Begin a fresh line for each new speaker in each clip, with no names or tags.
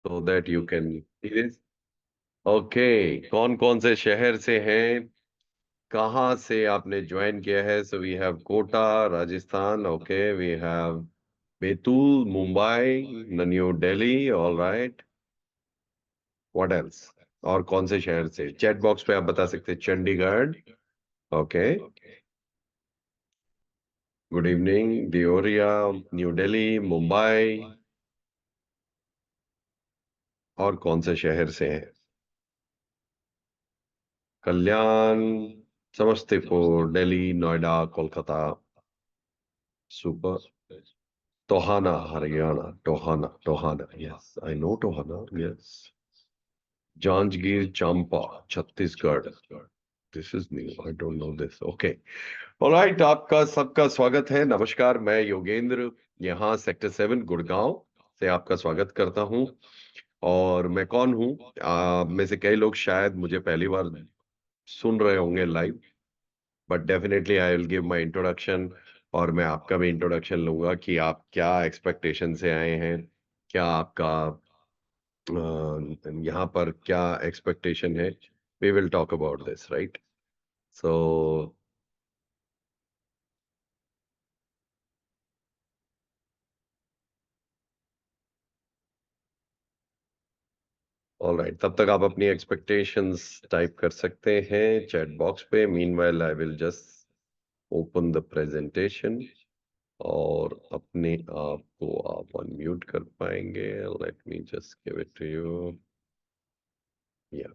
so that you can see this. Okay, कौन कौन से शहर से हैं, कहाँ से आपने ज्वाइन किया है? So we have Kota, Rajasthan. Okay, we have Betul, Mumbai, New Delhi. All right, what else? और कौन से शहर से? चैट बॉक्स पे आप बता सकते हैं। Chandigarh. Okay, good evening. Deoria, New Delhi, Mumbai. और कौन से शहर से हैं? Kalyan, Samastipur, Delhi, Noida, Kolkata. Super. Tohana, Haryana. Tohana, Tohana, yes I know Tohana, yes. Janjgir Champa, Chhattisgarh. This is new, I don't know this. Okay, alright, आपका सबका स्वागत है। नमस्कार, मैं योगेंद्र यहाँ सेक्टर 7 गुड़गांव से आपका स्वागत करता हूँ। और मैं कौन हूँ? आप में से कई लोग शायद मुझे पहली बार सुन रहे होंगे live, but definitely I will give my introduction. और मैं आपका भी इंट्रोडक्शन लूंगा कि आप क्या एक्सपेक्टेशन से आए हैं, क्या आपका यहाँ पर क्या एक्सपेक्टेशन है। We will talk about this, right? So alright, तब तक आप अपनी एक्सपेक्टेशंस टाइप कर सकते हैं चैट बॉक्स पे। Meanwhile I will just open the presentation और अपने आप को आप अनम्यूट कर पाएंगे। Let me just give it to you. या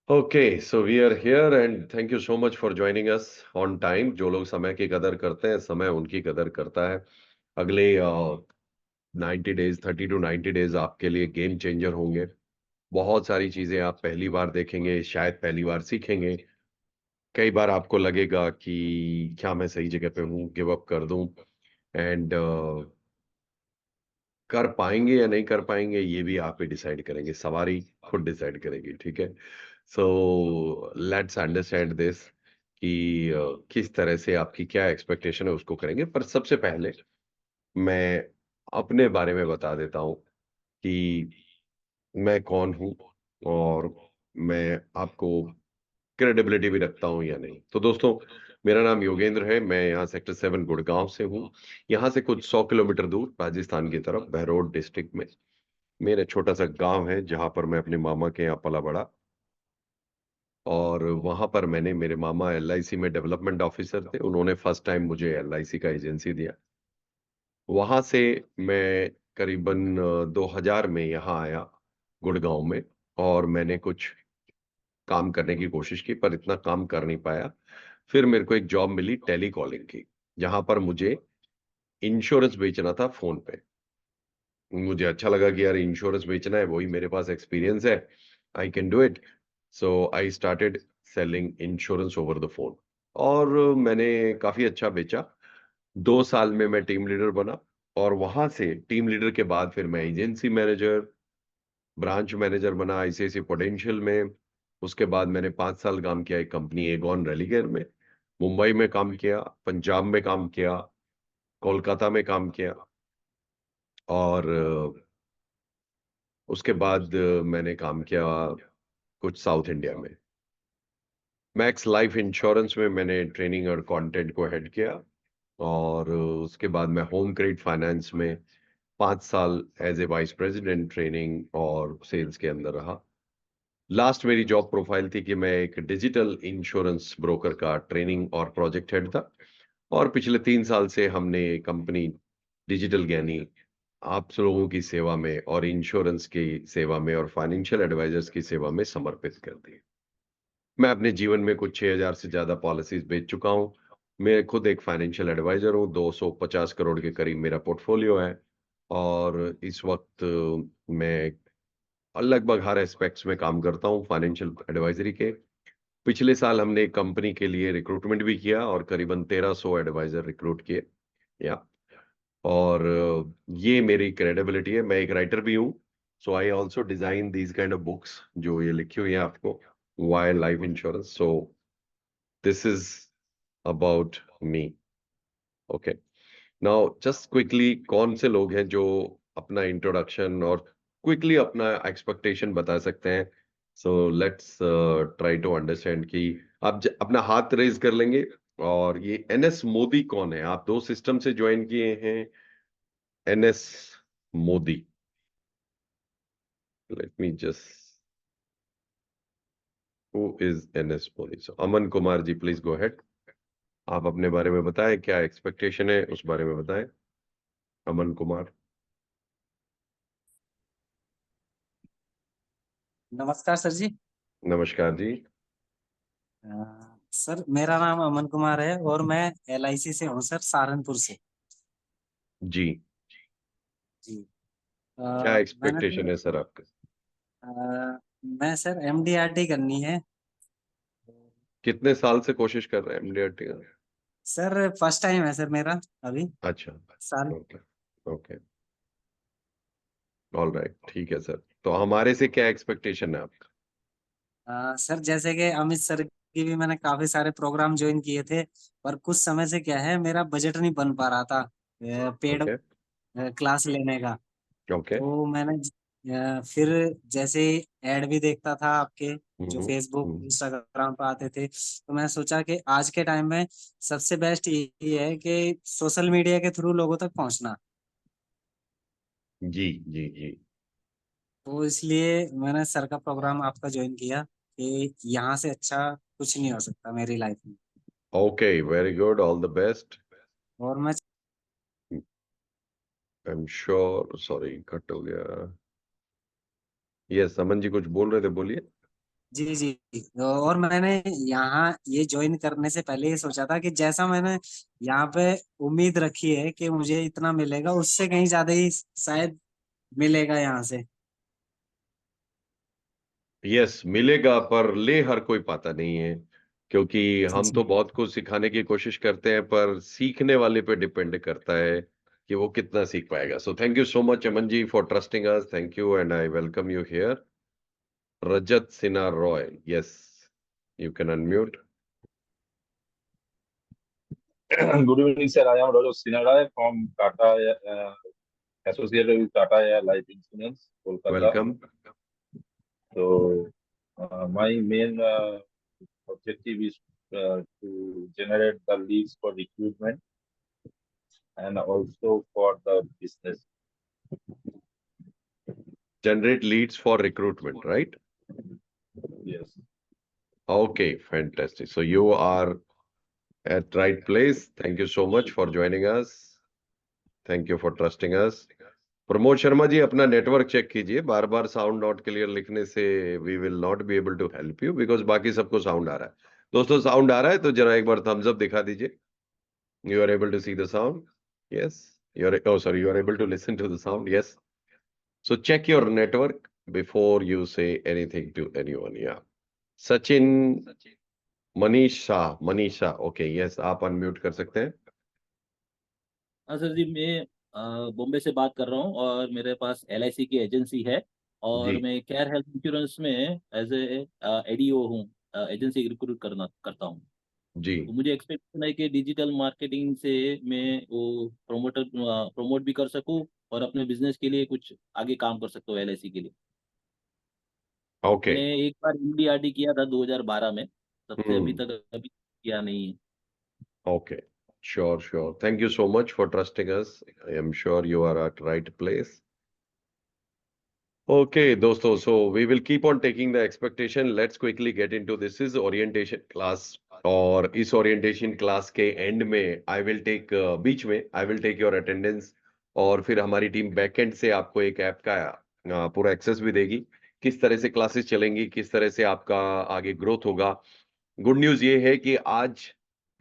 okay, so we are here and thank you so much for joining us on time. जो लोग समय की कदर करते हैं, समय उनकी कदर करता है। अगले 90 डेज, 30 to 90 डेज आपके लिए गेम चेंजर होंगे। बहुत सारी चीजें आप पहली बार देखेंगे, शायद पहली बार सीखेंगे। कई बार आपको लगेगा कि क्या मैं सही जगह पे हूँ, गिव अप कर दूं। एंड कर पाएंगे या नहीं कर पाएंगे, ये भी आप ही डिसाइड करेंगे। सवारी खुद डिसाइड करेगी, ठीक है? सो लेट्स अंडरस्टैंड दिस कि किस तरह से आपकी क्या एक्सपेक्टेशन है, उसको करेंगे। पर सबसे पहले मैं अपने बारे में बता देता हूँ कि मैं कौन हूँ और मैं आपको क्रेडिबिलिटी भी रखता हूँ या नहीं। तो दोस्तों, मेरा नाम योगेंद्र है। मैं यहाँ सेक्टर 7 गुड़गांव से हूँ। यहाँ से कुछ 100 किलोमीटर दूर राजस्थान की तरफ बहरोड डिस्ट्रिक्ट में मेरा छोटा सा गांव है, जहां पर मैं अपने मामा के यहाँ पला बड़ा। और वहां पर मैंने, मेरे मामा एलआईसी में डेवलपमेंट ऑफिसर थे, उन्होंने फर्स्ट टाइम मुझे एलआईसी का एजेंसी दिया। वहां से मैं करीबन 2000 में यहाँ आया गुड़गांव में। और मैंने कुछ काम करने की कोशिश की, पर इतना काम कर नहीं पाया। फिर मेरे को एक जॉब मिली टेली कॉलिंग की, जहां पर मुझे इंश्योरेंस बेचना था फोन पे। मुझे अच्छा लगा कि यार इंश्योरेंस बेचना है, वही मेरे पास एक्सपीरियंस है, I can do it. So I started selling insurance over the phone. और मैंने काफी अच्छा बेचा। 2 साल में मैं टीम लीडर बना। और वहां से टीम लीडर के बाद फिर मैं एजेंसी मैनेजर, ब्रांच मैनेजर बना आईसीआईसी पोटेंशियल में। उसके बाद मैंने 5 साल काम किया एक कंपनी एगॉन रेलिगेयर में। मुंबई में काम किया, पंजाब में काम किया, कोलकाता में काम किया। और उसके बाद मैंने काम किया कुछ साउथ इंडिया में। मैक्स लाइफ इंश्योरेंस में मैंने ट्रेनिंग और कंटेंट को हेड किया। और उसके बाद मैं होम क्रेडिट फाइनेंस में 5 साल as a vice president training और सेल्स के अंदर रहा। लास्ट मेरी जॉब प्रोफाइल थी कि मैं एक डिजिटल इंश्योरेंस ब्रोकर का ट्रेनिंग और प्रोजेक्ट हेड था। और पिछले 3 साल से हमने कंपनी डिजिटल ज्ञानी आप लोगों की सेवा में और इंश्योरेंस की सेवा में और फाइनेंशियल एडवाइजर्स की सेवा में समर्पित कर दी। मैं अपने जीवन में कुछ 6000 से ज्यादा पॉलिसीज बेच चुका हूँ। मैं खुद एक फाइनेंशियल एडवाइजर हूँ। 250 करोड़ के करीब मेरा पोर्टफोलियो है। और इस वक्त मैं लगभग हर एस्पेक्ट्स में काम करता हूँ फाइनेंशियल एडवाइजरी के। पिछले साल हमने एक कंपनी के लिए रिक्रूटमेंट भी किया और करीबन 1300 एडवाइजर रिक्रूट किए। या और ये मेरी क्रेडिबिलिटी है। मैं एक राइटर भी हूँ। So I also design these kind of books जो ये लिखी हुई है आपको, why life insurance. So this is about me. Okay, now just quickly कौन से लोग हैं जो अपना इंट्रोडक्शन और क्विकली अपना एक्सपेक्टेशन बता सकते हैं? So let's try to understand कि आप अपना हाथ रेज कर लेंगे। और ये एनएस मोदी कौन है? आप दो सिस्टम से ज्वाइन किए हैं। NS Modi, let me just, who is NS Modi? So Aman Kumar ji, please go ahead. आप अपने बारे में बताएं, क्या एक्सपेक्टेशन है उस बारे में बताएं। अमन कुमार।
नमस्कार सर जी।
नमस्कार जी।
सर मेरा नाम अमन कुमार है और मैं एलआईसी से हूँ सर, सहारनपुर से।
जी,
जी।
क्या
मैंने
एक्सपेक्टेशन
सर
है सर आपका?
मैं सर एमडीआरटी करनी है।
कितने साल से कोशिश कर रहे हैं एमडीआरटी का?
सर फर्स्ट टाइम है सर मेरा अभी
अच्छा।
साल।
ओके। ओके, ऑल राइट, ठीक है सर। तो हमारे से क्या एक्सपेक्टेशन है आपका?
सर जैसे कि अमित सर की भी मैंने काफी सारे प्रोग्राम ज्वाइन किए थे, पर कुछ समय से क्या है मेरा बजट नहीं बन पा रहा था पेड
ओके।
क्लास लेने का।
ओके।
तो मैंने फिर जैसे ऐड भी देखता था आपके, जो
हम्म।
फेसबुक
हम्म।
इंस्टाग्राम पे आते थे, तो मैं सोचा कि आज के टाइम में सबसे बेस्ट यही है कि सोशल मीडिया के थ्रू लोगों तक पहुंचना।
जी जी जी।
तो इसलिए मैंने सर का प्रोग्राम आपका ज्वाइन किया कि यहाँ से अच्छा कुछ नहीं हो सकता मेरी लाइफ में।
Okay, very good, all the best.
और मैं
आई एम श्योर, सॉरी कट हो गया। यस, समन जी कुछ बोल रहे थे, बोलिए।
जी जी। और मैंने यहाँ ये ज्वाइन करने से पहले ये सोचा था कि जैसा मैंने यहाँ पे उम्मीद रखी है कि मुझे इतना मिलेगा, उससे कहीं ज्यादा ही शायद मिलेगा यहाँ से।
यस, मिलेगा, पर ले हर कोई पाता नहीं है। क्योंकि
जी
हम तो
जी।
बहुत कुछ सिखाने की कोशिश करते हैं, पर सीखने वाले पे डिपेंड करता है कि वो कितना सीख पाएगा। So thank you so much Aman ji for trusting us. Thank you and I welcome you here. Rajat Sinha Roy, yes, you can unmute.
Good evening, sir. I am Rajat Sinha from Tata, associated with Tata Life Insurance, Kolkata.
Welcome.
So, my main objective is to generate the leads for recruitment and also for the business.
Generate leads for recruitment, right?
Yes.
Okay, fantastic. So you are at right place. Thank you so much for joining us. Thank you for trusting us. Pramod Sharma ji, अपना network check कीजिए। बार बार sound not clear लिखने से we will not be able to help you, because बाकी सबको sound आ रहा है। दोस्तों, साउंड आ रहा है तो जरा एक बार थम्स अप दिखा दीजिए। You are able to see the sound? Yes. You are, oh sorry, you are able to listen to the sound? Yes. So check your network before you say anything to anyone. Yeah. Sachin, Manisha, Manisha, okay, yes, आप unmute कर सकते हैं।
हाँ sir जी, मैं बॉम्बे से बात कर रहा हूँ और मेरे पास एलआईसी की एजेंसी है।
जी
और मैं केयर हेल्थ इंश्योरेंस में एज ए एडीओ हूँ, एजेंसी रिक्रूट करता हूँ।
जी।
तो मुझे एक्सपेक्टेशन है कि डिजिटल मार्केटिंग से मैं वो प्रमोट भी कर सकूँ और अपने बिजनेस के लिए कुछ आगे काम कर सकता हूँ एलआईसी के लिए।
ओके।
मैंने एक बार एमडीआरडी किया था 2012 में, तब से अभी
हम्म।
तक अभी किया नहीं है।
Okay, sure sure, thank you so much for trusting us. I am sure you are at right place. Okay दोस्तों, so we will keep on taking the expectation. Let's quickly get into this is orientation class. और इस orientation class के and में I will take, बीच में I will take your attendance. और फिर हमारी टीम बैकएंड से आपको एक ऐप का पूरा एक्सेस भी देगी। किस तरह से क्लासेस चलेंगी, किस तरह से आपका आगे ग्रोथ होगा। गुड न्यूज ये है कि आज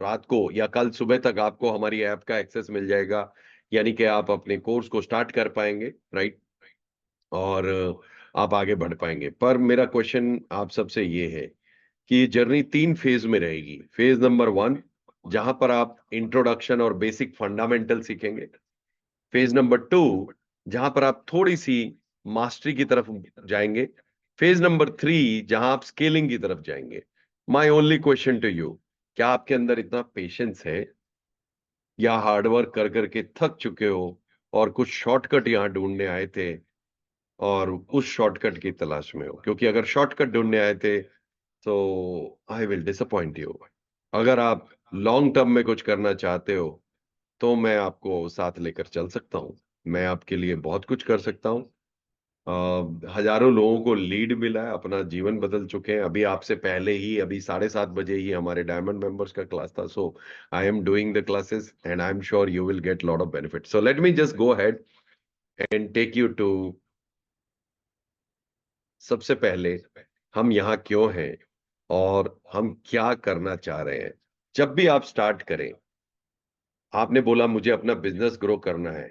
रात को या कल सुबह तक आपको हमारी ऐप का एक्सेस मिल जाएगा। यानी कि आप अपने कोर्स को स्टार्ट कर पाएंगे, राइट? और आप आगे बढ़ पाएंगे। पर मेरा क्वेश्चन आप सबसे ये है कि ये जर्नी 3 फेज में रहेगी। फेज नंबर 1, जहां पर आप इंट्रोडक्शन और बेसिक फंडामेंटल सीखेंगे। फेज नंबर 2, जहां पर आप थोड़ी सी मास्टरी की तरफ जाएंगे। फेज नंबर 3, जहां आप स्केलिंग की तरफ जाएंगे। My only question to you, क्या आपके अंदर इतना पेशेंस है या हार्डवर्क कर करके थक चुके हो और कुछ शॉर्टकट यहाँ ढूंढने आए थे और उस शॉर्टकट की तलाश में हो, क्योंकि अगर शॉर्टकट ढूंढने आए थे तो आई विल डिसअपॉइंट यू। अगर आप लॉन्ग टर्म में कुछ करना चाहते हो तो मैं आपको साथ लेकर चल सकता हूँ, मैं आपके लिए बहुत कुछ कर सकता हूँ। हजारों लोगों को लीड मिला है, अपना जीवन बदल चुके हैं। अभी आपसे पहले ही अभी 7:30 बजे ही हमारे डायमंड मेंबर्स का क्लास था, so I am doing the classes and I am sure you will get lot of benefit. So let me just go ahead and take you to, सबसे पहले हम यहाँ क्यों हैं और हम क्या करना चाह रहे हैं। जब भी आप स्टार्ट करें, आपने बोला मुझे अपना बिजनेस ग्रो करना है,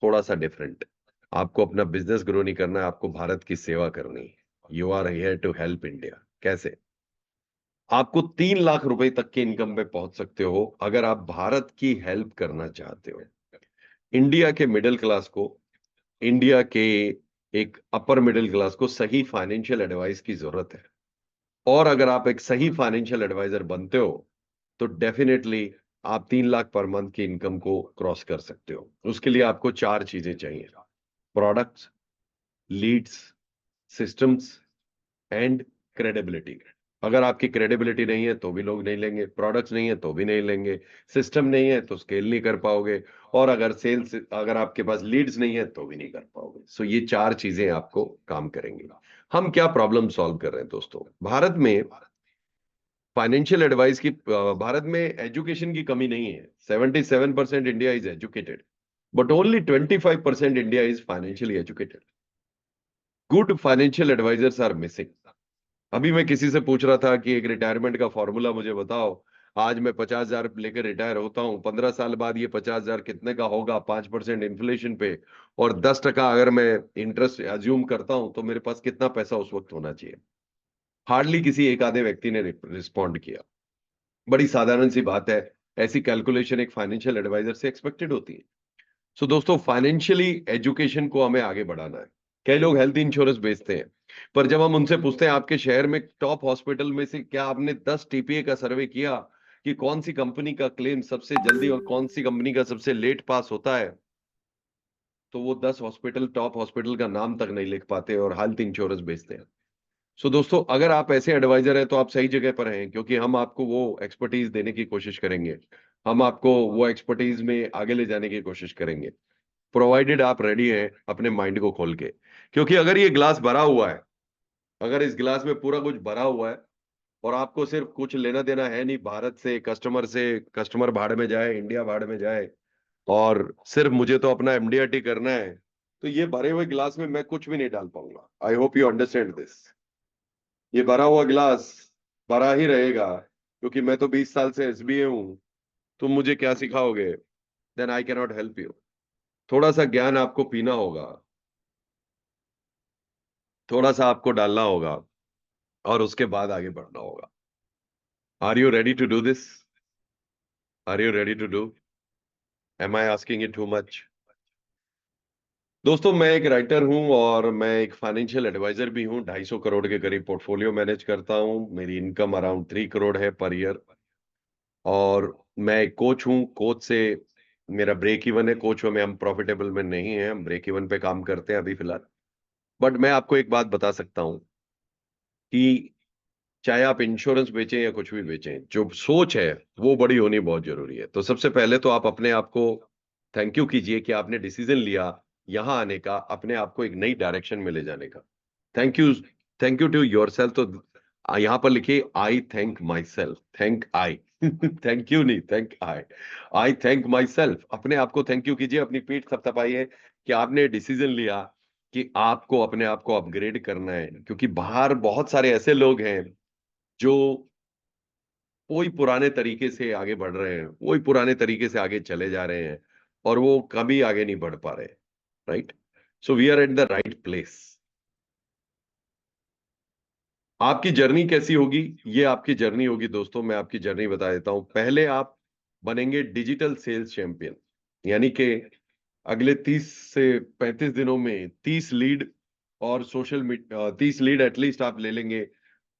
थोड़ा सा डिफरेंट। आपको अपना बिजनेस ग्रो नहीं करना है, आपको भारत की सेवा करनी है। You are here to help India. कैसे? आपको 3 लाख रुपए तक के इनकम पे पहुंच सकते हो अगर आप भारत की हेल्प करना चाहते हो। इंडिया के मिडिल क्लास को, इंडिया के एक अपर मिडिल क्लास को सही फाइनेंशियल एडवाइस की जरूरत है। और अगर आप एक सही फाइनेंशियल एडवाइजर बनते हो तो डेफिनेटली आप 3 लाख पर मंथ की इनकम को क्रॉस कर सकते हो। उसके लिए आपको 4 चीजें चाहिए: products, leads, systems and credibility. अगर आपकी क्रेडिबिलिटी नहीं है तो भी लोग नहीं लेंगे, प्रोडक्ट्स नहीं है तो भी नहीं लेंगे, सिस्टम नहीं है तो स्केल नहीं कर पाओगे, और अगर आपके पास लीड्स नहीं है तो भी नहीं कर पाओगे। सो ये 4 चीजें आपको काम करेंगे। हम क्या प्रॉब्लम सॉल्व कर रहे हैं दोस्तों? भारत में फाइनेंशियल एडवाइस की, भारत में एजुकेशन की कमी नहीं है। 77% India is educated, but only 25% India is financially educated. Good financial advisors are missing. अभी मैं किसी से पूछ रहा था कि एक रिटायरमेंट का फॉर्मूला मुझे बताओ। आज मैं 50,000 लेकर रिटायर होता हूँ, 15 साल बाद ये 50,000 कितने का होगा? 5% इन्फ्लेशन पे और 10% अगर मैं इंटरेस्ट एज्यूम करता हूं तो मेरे पास कितना पैसा उस वक्त होना चाहिए? हार्डली किसी एक आधे व्यक्ति ने रिस्पॉन्ड किया। बड़ी साधारण सी बात है, ऐसी कैलकुलेशन एक फाइनेंशियल एडवाइजर से एक्सपेक्टेड होती है। सो दोस्तों, फाइनेंशियली एजुकेशन को हमें आगे बढ़ाना है। कई लोग हेल्थ इंश्योरेंस बेचते हैं, पर जब हम उनसे पूछते हैं आपके शहर में टॉप हॉस्पिटल में से क्या आपने 10 टीपीए का सर्वे किया कि कौन सी कंपनी का क्लेम सबसे जल्दी और कौन सी कंपनी का सबसे लेट पास होता है, तो वो 10 हॉस्पिटल, टॉप हॉस्पिटल का नाम तक नहीं लिख पाते और हेल्थ इंश्योरेंस बेचते हैं। सो दोस्तों, अगर आप ऐसे एडवाइजर हैं तो आप सही जगह पर हैं, क्योंकि हम आपको वो एक्सपर्टीज देने की कोशिश करेंगे, हम आपको वो एक्सपर्टीज में आगे ले जाने की कोशिश करेंगे, प्रोवाइडेड आप रेडी हैं अपने माइंड को खोल के। क्योंकि अगर ये ग्लास भरा हुआ है, अगर इस गिलास में पूरा कुछ भरा हुआ है और आपको सिर्फ कुछ लेना देना है नहीं भारत से, कस्टमर भाड़ में जाए, इंडिया भाड़ में जाए, और सिर्फ मुझे तो अपना एमडीआरटी करना है, तो ये भरे हुए गिलास में मैं कुछ भी नहीं डाल पाऊंगा। आई होप यू अंडरस्टैंड दिस। ये भरा हुआ गिलास भरा ही रहेगा, क्योंकि मैं तो 20 साल से एसबीए हूं। तुम मुझे क्या सिखाओगे? Then I can not help you. थोड़ा सा ज्ञान आपको पीना होगा, थोड़ा सा आपको डालना होगा, और उसके बाद आगे बढ़ना होगा। Are you ready to do this? Are you ready to do? Am I asking it too much? दोस्तों, मैं एक राइटर हूं और मैं एक फाइनेंशियल एडवाइजर भी हूं। 250 करोड़ के करीब पोर्टफोलियो मैनेज करता हूं। मेरी इनकम अराउंड 3 करोड़ है पर ईयर। और मैं एक कोच हूं। कोच से मेरा ब्रेक इवन है, कोच में हम प्रॉफिटेबल में नहीं है, हम ब्रेक इवन पे काम करते हैं अभी फिलहाल। बट मैं आपको एक बात बता सकता हूं कि चाहे आप इंश्योरेंस बेचें या कुछ भी बेचें, जो सोच है वो बड़ी होनी बहुत जरूरी है। तो सबसे पहले तो आप अपने आप को थैंक यू कीजिए कि आपने डिसीजन लिया यहां आने का, अपने आप को एक नई डायरेक्शन में ले जाने का। Thank you, thank you to yourself. तो यहां पर लिखिए I thank myself, thank I thank you नहीं, thank I. I thank myself. अपने आप को थैंक यू कीजिए, अपनी पीठ थपथपाइए कि आपने डिसीजन लिया कि आपको अपने आप को अपग्रेड करना है। क्योंकि बाहर बहुत सारे ऐसे लोग हैं जो वही पुराने तरीके से आगे बढ़ रहे हैं, वही पुराने तरीके से आगे चले जा रहे हैं, और वो कभी आगे नहीं बढ़ पा रहे। Right? So we are at the right place. आपकी जर्नी कैसी होगी? ये आपकी जर्नी होगी दोस्तों, मैं आपकी जर्नी बता देता हूं। पहले आप बनेंगे डिजिटल सेल्स चैंपियन, यानी कि अगले 30 से 35 दिनों में 30 लीड और 30 लीड एटलीस्ट आप ले लेंगे,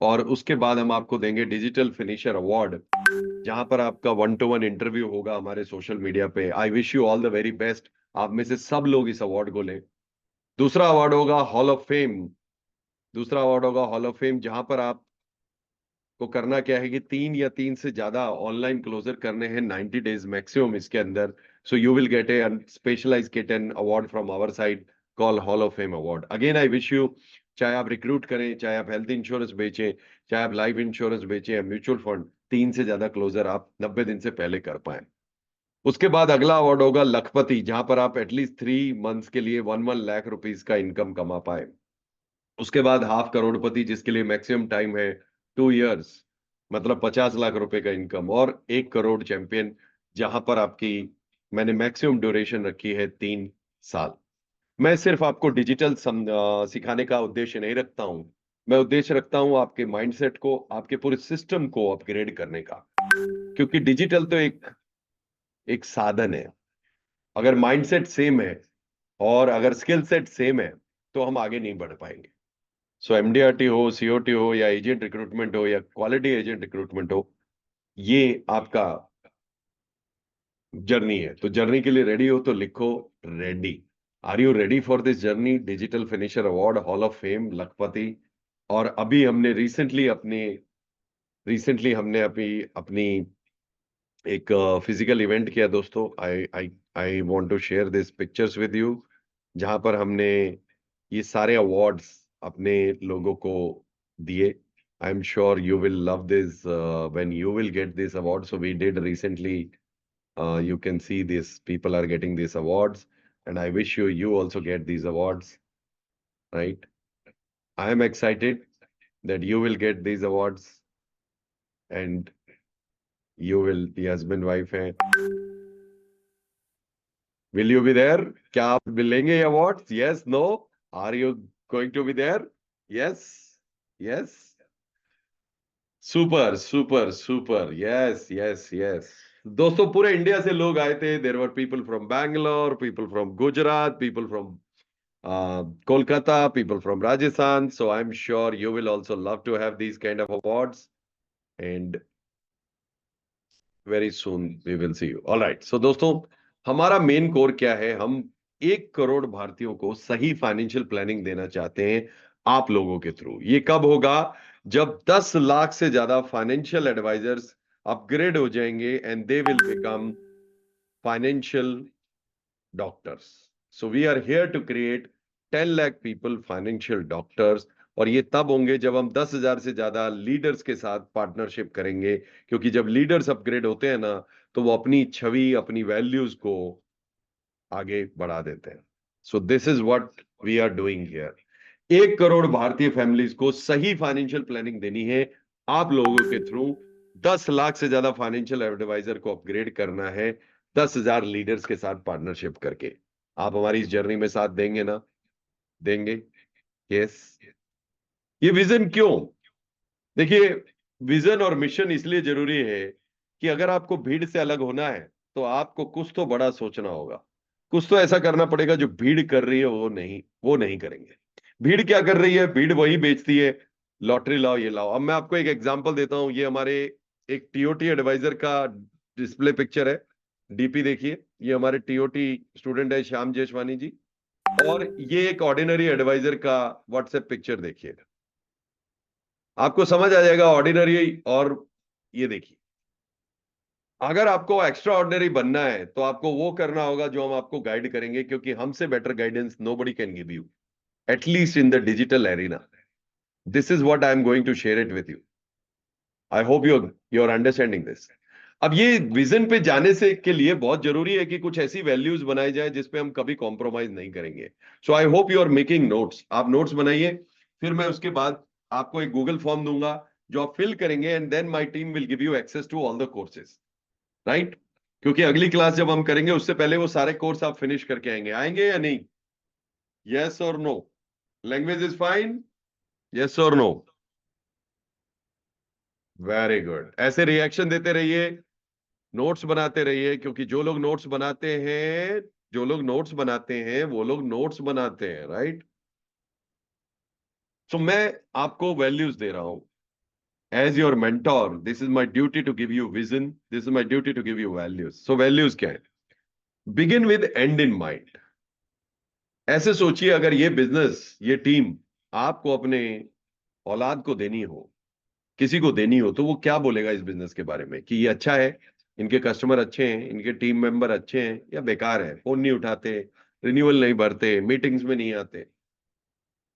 और उसके बाद हम आपको देंगे डिजिटल फिनिशर अवार्ड। जहां पर आपका 1-to-1 इंटरव्यू होगा हमारे सोशल मीडिया पे। आई wish you all the very best. आप में से सब लोग इस अवार्ड को लें। दूसरा अवार्ड होगा हॉल ऑफ फेम। दूसरा अवार्ड होगा हॉल ऑफ फेम, जहां पर आप को करना क्या है कि 3 से ज्यादा ऑनलाइन क्लोजर करने हैं 90 डेज मैक्सिमम इसके अंदर। So you will get a specialise get an award from our side call hall of fame award. Again I wish you, चाहे आप रिक्रूट करें, चाहे आप हेल्थ इंश्योरेंस बेचें, चाहे आप लाइफ इंश्योरेंस बेचें या म्यूचुअल फंड, 3 से ज्यादा क्लोजर आप 90 दिन से पहले कर पाए। उसके बाद अगला अवार्ड होगा लखपति, जहां पर आप एटलीस्ट 3 मंथ्स के लिए 1 लाख रुपीज का इनकम कमा पाए। उसके बाद हाफ करोड़पति, जिसके लिए मैक्सिमम टाइम है 2 इयर्स, मतलब 50 लाख रुपए का इनकम। और 1 करोड़ चैंपियन, जहां पर आपकी मैंने मैक्सिमम ड्यूरेशन रखी है 3 साल। मैं सिर्फ आपको डिजिटल सिखाने का उद्देश्य नहीं रखता हूं, मैं उद्देश्य रखता हूं आपके माइंडसेट को, आपके पूरे सिस्टम को अपग्रेड करने का। क्योंकि डिजिटल तो एक साधन है। अगर माइंडसेट सेम है और अगर स्किल सेट सेम है तो हम आगे नहीं बढ़ पाएंगे। सो एमडीआरटी हो, सीओटी हो, या एजेंट रिक्रूटमेंट हो, या क्वालिटी एजेंट रिक्रूटमेंट हो, ये आपका जर्नी है। तो जर्नी के लिए रेडी हो तो लिखो ready. Are you ready for this journey? Digital finisher award, hall of fame, Lakhpati. और अभी हमने रिसेंटली हमने अपनी एक फिजिकल इवेंट किया दोस्तों। I I I want to share this pictures with you, जहां पर हमने ये सारे अवार्ड्स अपने लोगों को दिए। I am sure you will love this when you will get this award. So we did recently, you can see these people are getting these awards, and I wish you also get these awards, right? I am excited that you will get these awards, and you will, the husband wife hai, will you be there? क्या आप मिलेंगे awards? Yes, no? Are you going to be there? Yes, yes. Super super super, yes yes yes. दोस्तों पूरे India से लोग आए थे। There were people from Bangalore, people from Gujarat, people from Kolkata, people from Rajasthan. So I am sure you will also love to have these kind of awards, and very soon we will see you. Alright, so दोस्तों हमारा main core क्या है? हम 1 करोड़ भारतीयों को सही financial planning देना चाहते हैं आप लोगों के थ्रू। ये कब होगा? जब 10 लाख से ज्यादा फाइनेंशियल एडवाइजर्स अपग्रेड हो जाएंगे and they will become financial doctors. So we are here to create 10 lakh people financial doctors. और ये तब होंगे जब हम 10,000 से ज्यादा लीडर्स के साथ पार्टनरशिप करेंगे। क्योंकि जब लीडर्स अपग्रेड होते हैं ना, तो वो अपनी छवि, अपनी वैल्यूज को आगे बढ़ा देते हैं। So this is what we are doing here. 1 crore भारतीय फैमिलीज को सही फाइनेंशियल प्लानिंग देनी है आप लोगों के थ्रू। 10 लाख से ज्यादा फाइनेंशियल एडवाइजर को अपग्रेड करना है 10,000 लीडर्स के साथ पार्टनरशिप करके। आप हमारी इस जर्नी में साथ देंगे ना? देंगे? यस। ये विजन क्यों? देखिए, विजन और मिशन इसलिए जरूरी है कि अगर आपको भीड़ से अलग होना है तो आपको कुछ तो बड़ा सोचना होगा। कुछ तो ऐसा करना पड़ेगा जो भीड़ कर रही है वो नहीं करेंगे। भीड़ क्या कर रही है? भीड़ वही बेचती है, लॉटरी लाओ, ये लाओ। अब मैं आपको एक एग्जांपल देता हूं। ये हमारे एक टीओटी एडवाइजर का डिस्प्ले पिक्चर है। डीपी देखिए, ये हमारे टीओटी स्टूडेंट है श्याम जेशवानी जी। और ये एक ऑर्डिनरी एडवाइजर का व्हाट्सएप पिक्चर देखिए, आपको समझ आ जाएगा ऑर्डिनरी। और ये देखिए, अगर आपको एक्स्ट्रा ऑर्डिनरी बनना है तो आपको वो करना होगा जो हम आपको गाइड करेंगे, क्योंकि हमसे better guidance nobody can give you, at least in the digital arena. This is what I am going to share it with you. I hope you are understanding this. अब ये विजन पे जाने से के लिए बहुत जरूरी है कि कुछ ऐसी वैल्यूज बनाई जाए जिसपे हम कभी कॉम्प्रोमाइज नहीं करेंगे। So I hope you are making notes. आप नोट्स बनाइए, फिर मैं उसके बाद आपको एक गूगल फॉर्म दूंगा जो आप फिल करेंगे, and then my team will give you access to all the courses, right? क्योंकि अगली क्लास जब हम करेंगे उससे पहले वो सारे कोर्स आप फिनिश करके आएंगे या नहीं? यस और no? Language is fine? Yes और नो? Very good. ऐसे रिएक्शन देते रहिए, नोट्स बनाते रहिए, क्योंकि जो लोग नोट्स बनाते हैं वो लोग नोट्स बनाते हैं, राइट? तो मैं आपको वैल्यूज दे रहा हूं, as your mentor this is my duty to give you vision, this is my duty to give you values. So values क्या है? Begin with end in mind. ऐसे सोचिए, अगर ये बिजनेस, ये टीम आपको अपने औलाद को देनी हो, किसी को देनी हो, तो वो क्या बोलेगा इस बिजनेस के बारे में? कि ये अच्छा है, इनके कस्टमर अच्छे हैं, इनके टीम मेंबर अच्छे हैं, या बेकार है, फोन नहीं उठाते, रिन्यूअल नहीं भरते, मीटिंग्स में नहीं आते।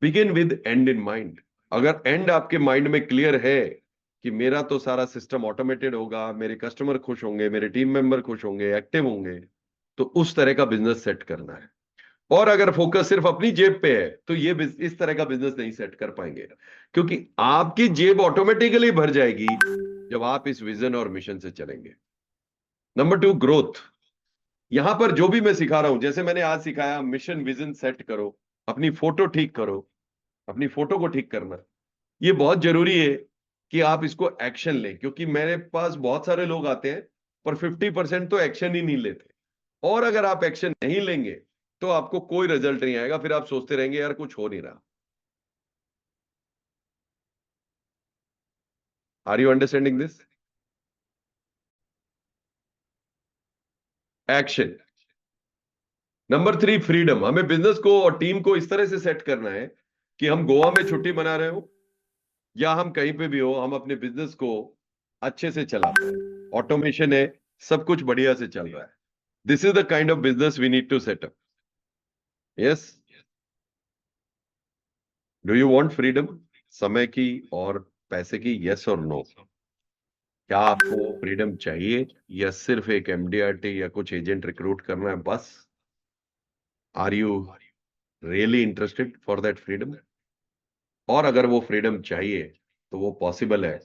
Begin with end in mind. अगर एंड आपके माइंड में क्लियर है कि मेरा तो सारा सिस्टम ऑटोमेटेड होगा, मेरे कस्टमर खुश होंगे, मेरे टीम मेंबर खुश होंगे, एक्टिव होंगे, तो उस तरह का बिजनेस सेट करना है। और अगर फोकस सिर्फ अपनी जेब पे है, तो ये इस तरह का बिजनेस नहीं सेट कर पाएंगे, क्योंकि आपकी जेब ऑटोमेटिकली भर जाएगी जब आप इस विजन और मिशन से चलेंगे। Number 2, growth. यहां पर जो भी मैं सिखा रहा हूं, जैसे मैंने आज सिखाया, मिशन विजन सेट करो, अपनी फोटो ठीक करो, अपनी फोटो को ठीक करना, ये बहुत जरूरी है कि आप इसको एक्शन लें, क्योंकि मेरे पास बहुत सारे लोग आते हैं पर 50% तो एक्शन ही नहीं लेते। और अगर आप एक्शन नहीं लेंगे तो आपको कोई रिजल्ट नहीं आएगा, फिर आप सोचते रहेंगे यार कुछ हो नहीं रहा। Are you understanding this? Action. Number 3, freedom. हमें बिजनेस को और टीम को इस तरह से सेट करना है कि हम गोवा में छुट्टी मना रहे हो या हम कहीं पे भी हो, हम अपने बिजनेस को अच्छे से चला पाए। ऑटोमेशन है, सब कुछ बढ़िया से चल रहा है। This is the kind of business we need to set up. Yes, do you want freedom, समय की और पैसे की? यस और नो? क्या आपको फ्रीडम चाहिए, या सिर्फ एक एमडीआरटी या कुछ एजेंट रिक्रूट करना है बस? Are you really interested for that freedom? और अगर वो फ्रीडम चाहिए तो वो पॉसिबल है।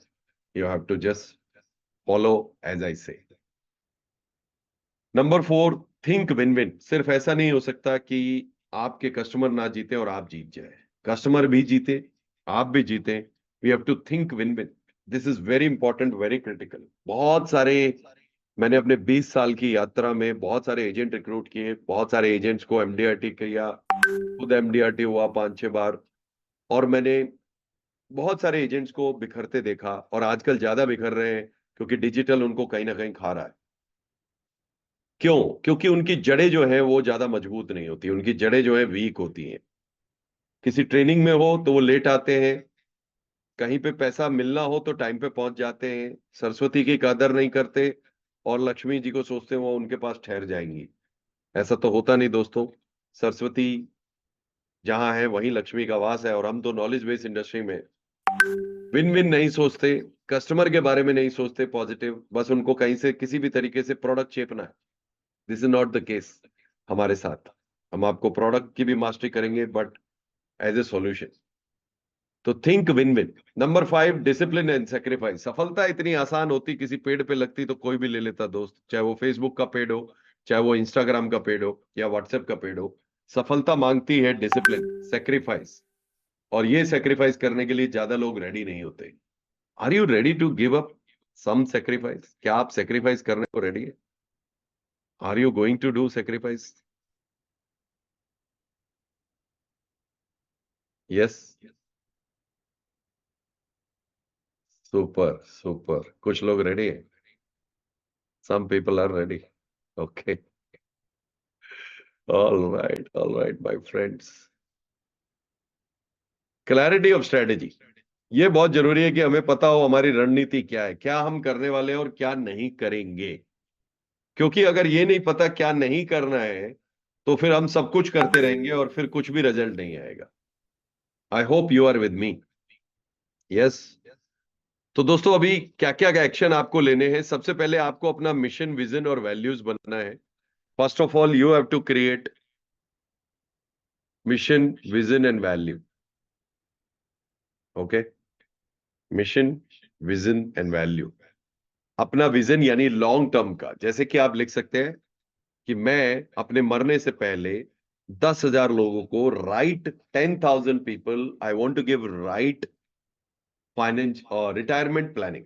You have to just follow as I say. Number 4, think win win. सिर्फ ऐसा नहीं हो सकता कि आपके कस्टमर ना जीते और आप जीत जाए। कस्टमर भी जीते, आप भी जीते। We have to think win win. This is very important, very critical. बहुत सारे, मैंने अपने 20 साल की यात्रा में बहुत सारे एजेंट रिक्रूट किए, बहुत सारे एजेंट्स को एमडीआरटी किया, खुद एमडीआरटी हुआ 5-6 बार, और मैंने बहुत सारे एजेंट्स को बिखरते देखा, और आजकल ज्यादा बिखर रहे हैं क्योंकि डिजिटल उनको कहीं ना कहीं खा रहा है। क्यों? क्योंकि उनकी जड़ें जो है वो ज्यादा मजबूत नहीं होती, उनकी जड़ें जो है वीक होती हैं। किसी ट्रेनिंग में हो तो वो लेट आते हैं, कहीं पे पैसा मिलना हो तो टाइम पे पहुंच जाते हैं, सरस्वती की कदर नहीं करते, और लक्ष्मी जी को सोचते हैं वो उनके पास ठहर जाएंगी। ऐसा तो होता नहीं दोस्तों। सरस्वती जहां है वहीं लक्ष्मी का वास है, और हम तो नॉलेज बेस्ड इंडस्ट्री में विन विन नहीं सोचते, कस्टमर के बारे में नहीं सोचते पॉजिटिव, बस उनको कहीं से किसी भी तरीके से प्रोडक्ट चेपना है। This is not the case हमारे साथ। हम आपको प्रोडक्ट की भी मास्टरी करेंगे, बट एज ए सॉल्यूशन। तो think win win. Number 5, discipline and sacrifice. सफलता इतनी आसान होती, किसी पेड़ पे लगती तो कोई भी ले लेता दोस्त, चाहे वो फेसबुक का पेड़ हो, चाहे वो इंस्टाग्राम का पेड़ हो, या व्हाट्सएप का पेड़ हो। सफलता मांगती है डिसिप्लिन, सेक्रीफाइस, और ये सेक्रीफाइस करने के लिए ज्यादा लोग रेडी नहीं होते। Are you ready to give up some sacrifice? क्या आप सेक्रीफाइस करने को रेडी है? Are you going to do sacrifice? Yes, super super. कुछ लोग रेडी है, some people are ready. Okay, all right my friends. Clarity of strategy, ये बहुत जरूरी है कि हमें पता हो हमारी रणनीति क्या है, क्या हम करने वाले हैं और क्या नहीं करेंगे। क्योंकि अगर ये नहीं पता क्या नहीं करना है, तो फिर हम सब कुछ करते रहेंगे और फिर कुछ भी रिजल्ट नहीं आएगा। I hope you are with me. Yes. तो दोस्तों, अभी क्या क्या एक्शन आपको लेने हैं? सबसे पहले आपको अपना मिशन, विजन और वैल्यूज बनना है। First of all you have to create mission, vision and value. Okay, mission, vision and value. अपना विजन यानी लॉन्ग टर्म का, जैसे कि आप लिख सकते हैं कि मैं अपने मरने से पहले 10,000 लोगों को, right 10,000 people I want to give right finance और retirement planning.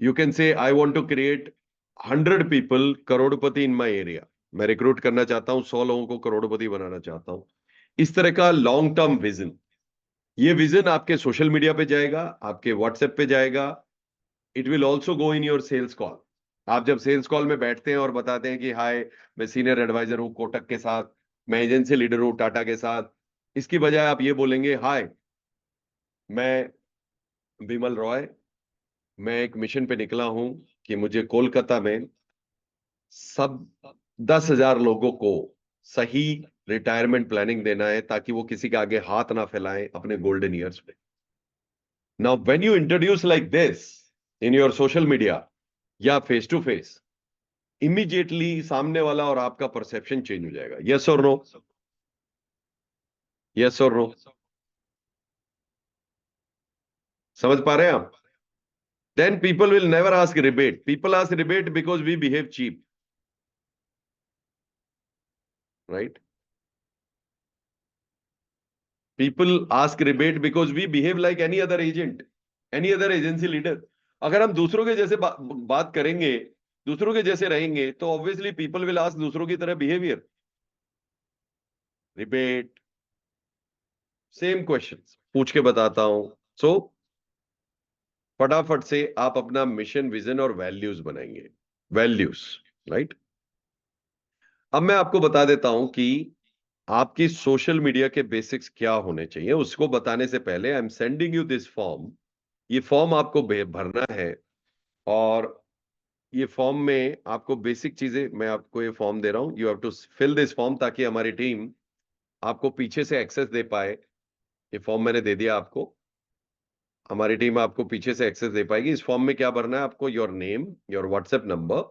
You can say I want to create 100 people करोड़पति इन माय एरिया। मैं रिक्रूट करना चाहता हूं 100 लोगों को करोड़पति बनाना चाहता हूं। इस तरह का लॉन्ग टर्म विजन, ये विजन आपके सोशल मीडिया पे जाएगा, आपके व्हाट्सएप पे जाएगा, it will also go in your sales call. आप जब सेल्स कॉल में बैठते हैं और बताते हैं कि हाय, मैं सीनियर एडवाइजर हूं कोटक के साथ, मैं एजेंसी लीडर हूं टाटा के साथ, इसकी बजाय आप ये बोलेंगे, हाय मैं विमल रॉय, मैं एक मिशन पे निकला हूं कि मुझे कोलकाता में सब 10,000 लोगों को सही रिटायरमेंट प्लानिंग देना है ताकि वो किसी के आगे हाथ ना फैलाएं अपने गोल्डन ईयर्स में। Now when you introduce like this in your social media या फेस टू फेस, इमीडिएटली सामने वाला और आपका परसेप्शन चेंज हो जाएगा। यस और नो? यस और नो? समझ पा रहे हैं आप? Then people will never ask rebate. People ask rebate because we behave cheap, right? People ask rebate because we behave like any other agent, any other agency leader. अगर हम दूसरों के जैसे बात करेंगे, दूसरों के जैसे रहेंगे, तो ऑब्वियसली पीपल विल आस्क दूसरों की तरह बिहेवियर, रिबेट, सेम क्वेश्चन पूछ के बताता हूं। सो फटाफट से आप अपना मिशन, विजन और वैल्यूज बनाएंगे। Values, right? अब मैं आपको बता देता हूं कि आपकी सोशल मीडिया के बेसिक्स क्या होने चाहिए। उसको बताने से पहले I am sending you this form. ये फॉर्म आपको भरना है, और ये फॉर्म में आपको बेसिक चीजें, मैं आपको ये फॉर्म दे रहा हूं, you have to fill this form ताकि हमारी टीम आपको पीछे से एक्सेस दे पाए। ये फॉर्म मैंने दे दिया आपको, हमारी टीम आपको पीछे से एक्सेस दे पाएगी। इस फॉर्म में क्या भरना है आपको? Your name, your WhatsApp number,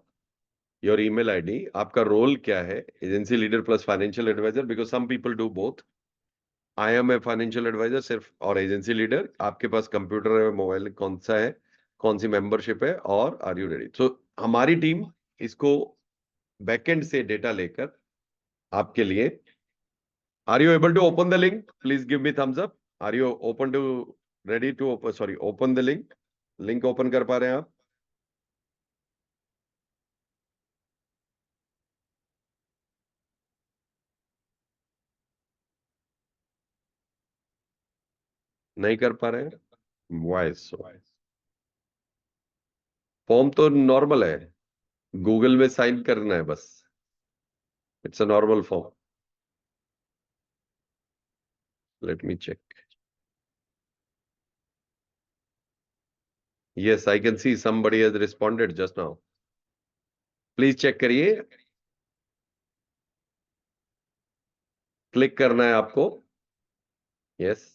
your email ID, आपका रोल क्या है, agency leader plus financial advisor, because some people do both. I am a financial advisor सिर्फ, और एजेंसी लीडर। आपके पास कंप्यूटर है, मोबाइल कौन सा है, कौन सी मेंबरशिप है, और आर यू रेडी? सो हमारी टीम इसको बैकएंड से डेटा लेकर आपके लिए, are you able to open the link? Please give me thumbs up. Are you open to, ready to open, sorry, open the link? Link open कर पा रहे हैं आप? नहीं कर पा रहे हैं? वॉइस फॉर्म तो नॉर्मल है, गूगल में साइन करना है बस, it's a normal form. Let me check. Yes, I can see somebody has responded just now. Please check करिए, क्लिक करना है आपको। Yes,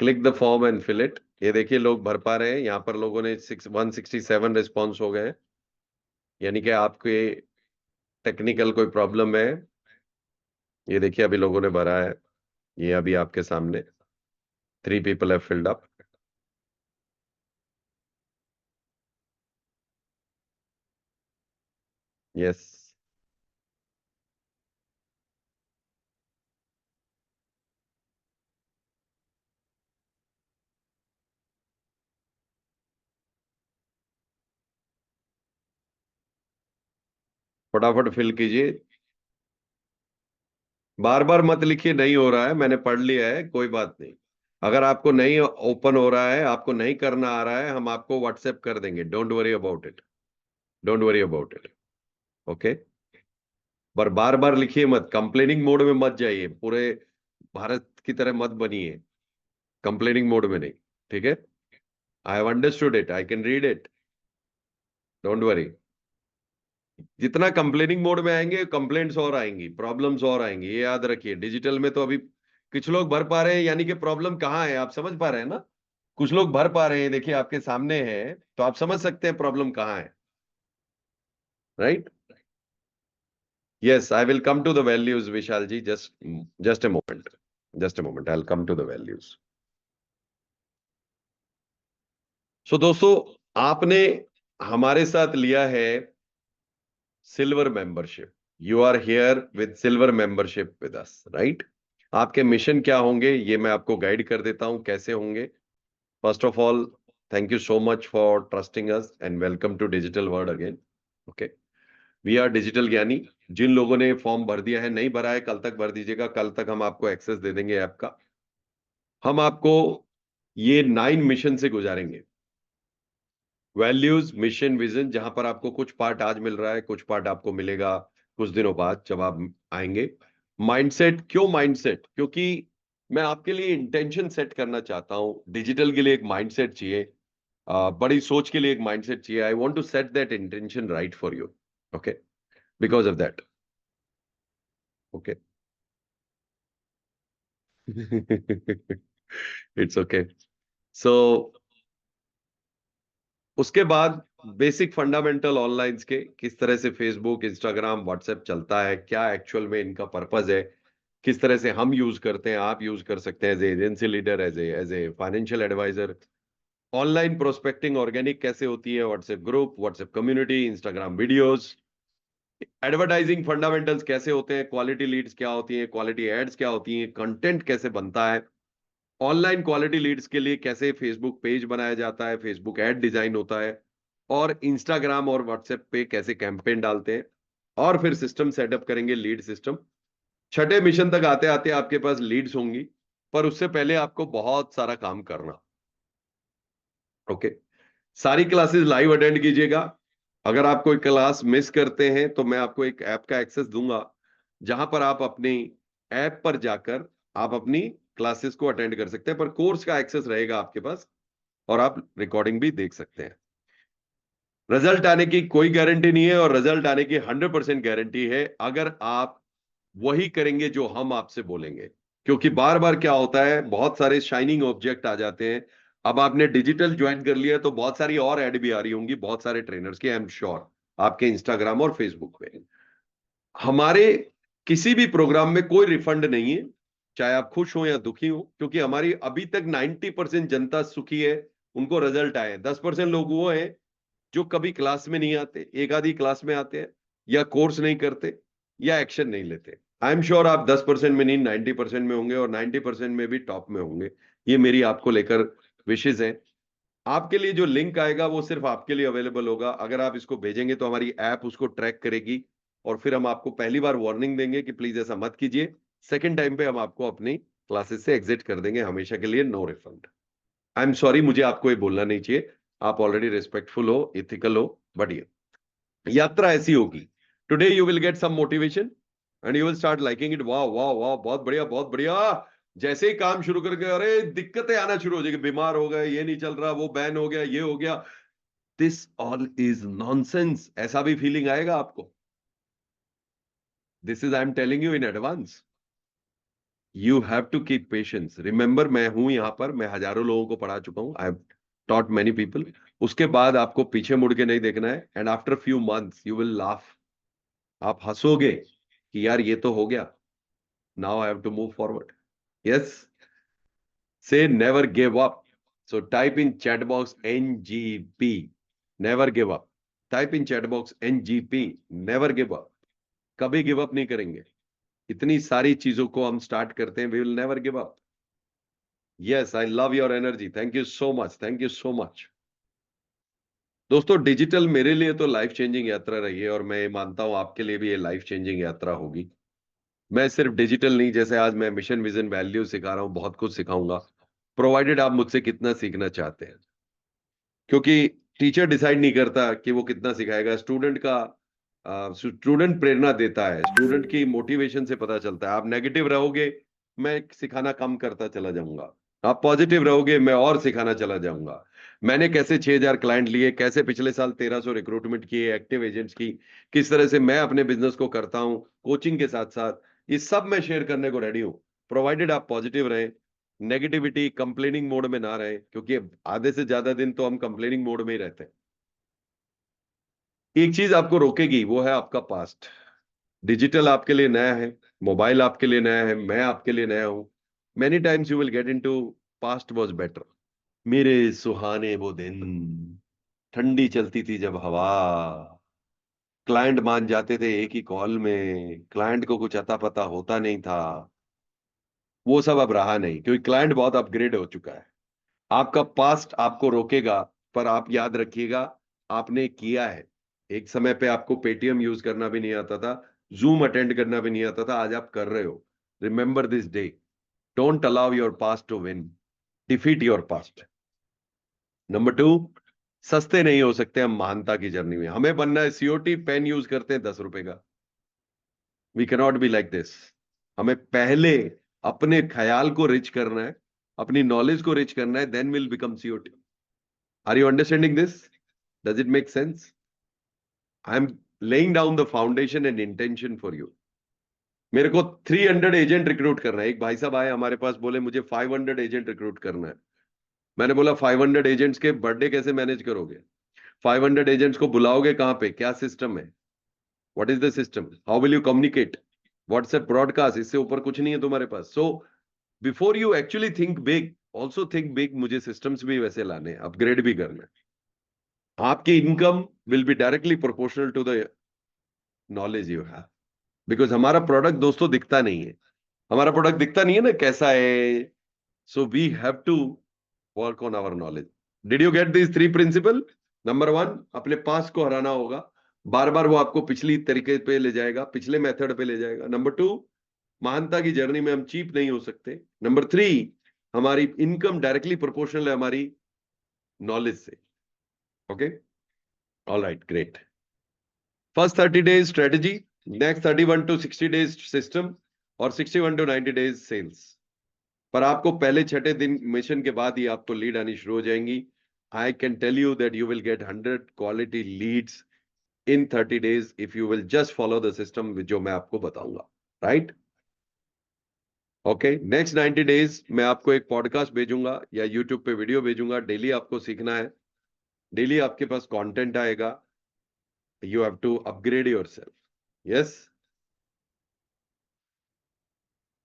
click the form and fill it. ये देखिए लोग भर पा रहे हैं, यहाँ पर लोगों ने 167 रिस्पॉन्स हो गए हैं, यानी कि आपके टेक्निकल कोई प्रॉब्लम है। ये देखिए अभी लोगों ने भरा है, ये अभी आपके सामने 3 people have filled up. Yes. फटाफट फिल कीजिए, बार बार मत लिखिए नहीं हो रहा है, मैंने पढ़ लिया है, कोई बात नहीं। अगर आपको नहीं ओपन हो रहा है, आपको नहीं करना आ रहा है, हम आपको व्हाट्सएप कर देंगे। Don't worry about it, don't worry about it, okay? पर बार बार लिखिए मत, कंप्लेनिंग मोड में मत जाइए, पूरे भारत की तरह मत बनिए, कंप्लेनिंग मोड में नहीं, ठीक है? I have understood it, I can read it, don't worry. जितना कंप्लेनिंग मोड में आएंगे, कंप्लेंट्स और आएंगी, प्रॉब्लम्स और आएंगी, ये याद रखिए। डिजिटल में तो अभी कुछ लोग भर पा रहे हैं, यानी कि प्रॉब्लम कहाँ है आप समझ पा रहे हैं ना? कुछ लोग भर पा रहे हैं, देखिए आपके सामने है, तो आप समझ सकते हैं प्रॉब्लम कहाँ है, right? Yes, I will come to the values Vishal ji, just a moment, just a moment, I will come to the values. So दोस्तों, आपने हमारे साथ लिया है silver membership. You are here with silver membership with us, right? आपके mission क्या होंगे ये मैं आपको गाइड कर देता हूं कैसे होंगे। First of all, thank you so much for trusting us and welcome to digital world again. Okay, we are digital ज्ञानी। जिन लोगों ने फॉर्म भर दिया है, नहीं भरा है, कल तक भर दीजिएगा, कल तक हम आपको एक्सेस दे देंगे ऐप का। हम आपको ये 9 मिशन से गुजारेंगे, वैल्यूज, मिशन, विजन, जहां पर आपको कुछ पार्ट आज मिल रहा है, कुछ पार्ट आपको मिलेगा कुछ दिनों बाद जब आप आएंगे। माइंडसेट, क्यों माइंडसेट? क्योंकि मैं आपके लिए इंटेंशन सेट करना चाहता हूं। डिजिटल के लिए एक माइंडसेट चाहिए, बड़ी सोच के लिए एक माइंडसेट चाहिए। I want to set that intention right for you, okay, because of that, okay. It's okay. So उसके बाद बेसिक फंडामेंटल ऑनलाइन के, किस तरह से फेसबुक, इंस्टाग्राम, व्हाट्सएप चलता है, क्या एक्चुअल में इनका पर्पस है, किस तरह से हम यूज करते हैं, आप यूज कर सकते हैं as agency leader, as a financial advisor. Online prospecting organic कैसे होती है, WhatsApp group, WhatsApp community, Instagram videos. Advertising fundamentals कैसे होते हैं, क्वालिटी लीड्स क्या होती हैं, क्वालिटी एड्स क्या होती हैं, कंटेंट कैसे बनता है, ऑनलाइन क्वालिटी लीड्स के लिए कैसे फेसबुक पेज बनाया जाता है, फेसबुक एड डिजाइन होता है, और इंस्टाग्राम और व्हाट्सएप पे कैसे कैंपेन डालते हैं, और फिर सिस्टम सेटअप करेंगे, लीड सिस्टम। छठे मिशन तक आते आते आपके पास लीड्स होंगी, पर उससे पहले आपको बहुत सारा काम करना, ओके। सारी क्लासेस लाइव अटेंड कीजिएगा। अगर आप कोई क्लास मिस करते हैं तो मैं आपको एक ऐप का एक्सेस दूंगा, जहां पर आप अपनी ऐप पर जाकर आप अपनी क्लासेस को अटेंड कर सकते हैं, पर कोर्स का एक्सेस रहेगा आपके पास, और आप रिकॉर्डिंग भी देख सकते हैं। रिजल्ट आने की कोई गारंटी नहीं है, और रिजल्ट आने की 100% गारंटी है अगर आप वही करेंगे जो हम आपसे बोलेंगे। क्योंकि बार बार क्या होता है, बहुत सारे शाइनिंग ऑब्जेक्ट आ जाते हैं। अब आपने डिजिटल ज्वाइन कर लिया तो बहुत सारी और ऐड भी आ रही होंगी, बहुत सारे ट्रेनर्स की, आई एम श्योर, आपके इंस्टाग्राम और फेसबुक पे। हमारे किसी भी प्रोग्राम में कोई रिफंड नहीं है, चाहे आप खुश हो या दुखी हो, क्योंकि हमारी अभी तक 90% जनता सुखी है, उनको रिजल्ट आए। 10% लोग वो हैं जो कभी क्लास में नहीं आते, एक आधी क्लास में आते हैं, या कोर्स नहीं करते, या एक्शन नहीं लेते। आई एम श्योर आप 10% में नहीं, 90% में होंगे, और 90% में भी टॉप में होंगे। ये मेरी आपको लेकर विशेष है। आपके लिए जो लिंक आएगा वो सिर्फ आपके लिए अवेलेबल होगा। अगर आप इसको भेजेंगे तो हमारी ऐप उसको ट्रैक करेगी, और फिर हम आपको पहली बार वार्निंग देंगे कि प्लीज ऐसा मत कीजिए। सेकेंड टाइम पे हम आपको अपनी क्लासेस से एग्जिट कर देंगे हमेशा के लिए, no refund. I am sorry, मुझे आपको ये बोलना नहीं चाहिए, आप ऑलरेडी रिस्पेक्टफुल हो, इथिकल हो, बट ये यात्रा ऐसी होगी। Today you will get some motivation and you will start liking it. वाह वाह वाह, बहुत बढ़िया बहुत बढ़िया। जैसे ही काम शुरू करके अरे दिक्कतें आना शुरू हो जाएगी, बीमार हो गए, ये नहीं चल रहा, वो बैन हो गया, ये हो गया, दिस ऑल इज नॉनसेंस, ऐसा भी फीलिंग आएगा आपको। This is, I am telling you in advance, you have to keep patience. Remember, मैं हूं यहां पर, मैं हजारों लोगों को पढ़ा चुका हूं, I have taught many people. उसके बाद आपको पीछे मुड़ के नहीं देखना है, and after few months you will laugh, आप हंसोगे कि यार ये तो हो गया, now I have to move forward. Yes, say never give up. So type in chat box NGP, never give up. Type in chat box NGP, never give up. कभी give up नहीं करेंगे। इतनी सारी चीजों को हम स्टार्ट करते हैं, we will never give up. Yes, I love your energy, thank you so much, thank you so much. दोस्तों, डिजिटल मेरे लिए तो लाइफ चेंजिंग यात्रा रही है, और मैं ये मानता हूं आपके लिए भी ये लाइफ चेंजिंग यात्रा होगी। मैं सिर्फ डिजिटल नहीं, जैसे आज मैं मिशन, विजन, वैल्यू सिखा रहा हूं, बहुत कुछ सिखाऊंगा, प्रोवाइडेड आप मुझसे कितना सीखना चाहते हैं। क्योंकि टीचर डिसाइड नहीं करता कि वो कितना सिखाएगा, स्टूडेंट प्रेरणा देता है, स्टूडेंट की मोटिवेशन से पता चलता है। आप नेगेटिव रहोगे, मैं सिखाना कम करता चला जाऊंगा। आप पॉजिटिव रहोगे, मैं और सिखाना चला जाऊंगा। मैंने कैसे 6,000 क्लाइंट लिए, कैसे पिछले साल 1,300 रिक्रूटमेंट किए, एक्टिव एजेंट्स की, किस तरह से मैं अपने बिजनेस को करता हूं कोचिंग के साथ साथ, ये सब मैं शेयर करने को रेडी हूं, प्रोवाइडेड आप पॉजिटिव रहें, नेगेटिविटी, कंप्लेनिंग मोड में ना रहे, क्योंकि आधे से ज्यादा दिन तो हम कंप्लेनिंग मोड में ही रहते हैं। एक चीज आपको रोकेगी, वो है आपका पास्ट। डिजिटल आपके लिए नया है, मोबाइल आपके लिए नया है, मैं आपके लिए नया हूं। Many times you will get into past was better. मेरे सुहाने वो दिन, ठंडी चलती थी जब हवा, क्लाइंट मान जाते थे एक ही कॉल में, क्लाइंट को कुछ अता पता होता नहीं था। वो सब अब रहा नहीं, क्योंकि क्लाइंट बहुत अपग्रेड हो चुका है। आपका पास्ट आपको रोकेगा, पर आप याद रखिएगा, आपने किया है। एक समय पे आपको पेटीएम यूज करना भी नहीं आता था, जूम अटेंड करना भी नहीं आता था, आज आप कर रहे हो। Remember this day, Don't allow your past to win. Defeat your past. Number 2, सस्ते नहीं हो सकते हम महानता की जर्नी में। हमें बनना है सीओटी, पेन यूज करते हैं 10 रुपए का। We can not be like this. हमें पहले अपने ख्याल को रिच करना है, अपनी नॉलेज को रिच करना है, then will become COT. Are you understanding this? Does it make sense? I am laying down the foundation and intention for you. मेरे को 300 एजेंट रिक्रूट करना है। एक भाई साहब आए हमारे पास, बोले मुझे 500 एजेंट रिक्रूट करना है। मैंने बोला 500 एजेंट्स के बर्थडे कैसे मैनेज करोगे? 500 एजेंट्स को बुलाओगे कहां पे? क्या सिस्टम है? What is the system? How will you communicate? WhatsApp broadcast, इससे ऊपर कुछ नहीं है तुम्हारे पास। So before you actually think big, also think big. मुझे सिस्टम्स भी वैसे लाने, अपग्रेड भी करना है। आपकी income will be directly proportional to the knowledge you have. Because हमारा प्रोडक्ट दोस्तों दिखता नहीं है, हमारा प्रोडक्ट दिखता नहीं है ना कैसा है। So we have to work on our knowledge. Did you get this 3 principle? Number 1, अपने पास को हराना होगा। बार बार वो आपको पिछली तरीके पे ले जाएगा, पिछले मेथड पे ले जाएगा। नंबर 2, महानता की जर्नी में हम चीप नहीं हो सकते। नंबर 3, हमारी इनकम डायरेक्टली प्रोपोर्शनल है हमारी नॉलेज से। Okay, all right, great. First 30 days strategy, next 31 to 60 days system, और 61 to 90 डेज सेल्स। पर आपको पहले 6 दिन मिशन के बाद ही आपको लीड आनी शुरू हो जाएंगी। I can tell you that you will get 100 quality leads in 30 days if you will just follow the system जो मैं आपको बताऊंगा, राइट? ओके, नेक्स्ट 90 डेज मैं आपको एक पॉडकास्ट भेजूंगा या यूट्यूब पे वीडियो भेजूंगा। डेली आपको सीखना है, डेली आपके पास कंटेंट आएगा। You have to upgrade yourself. Yes,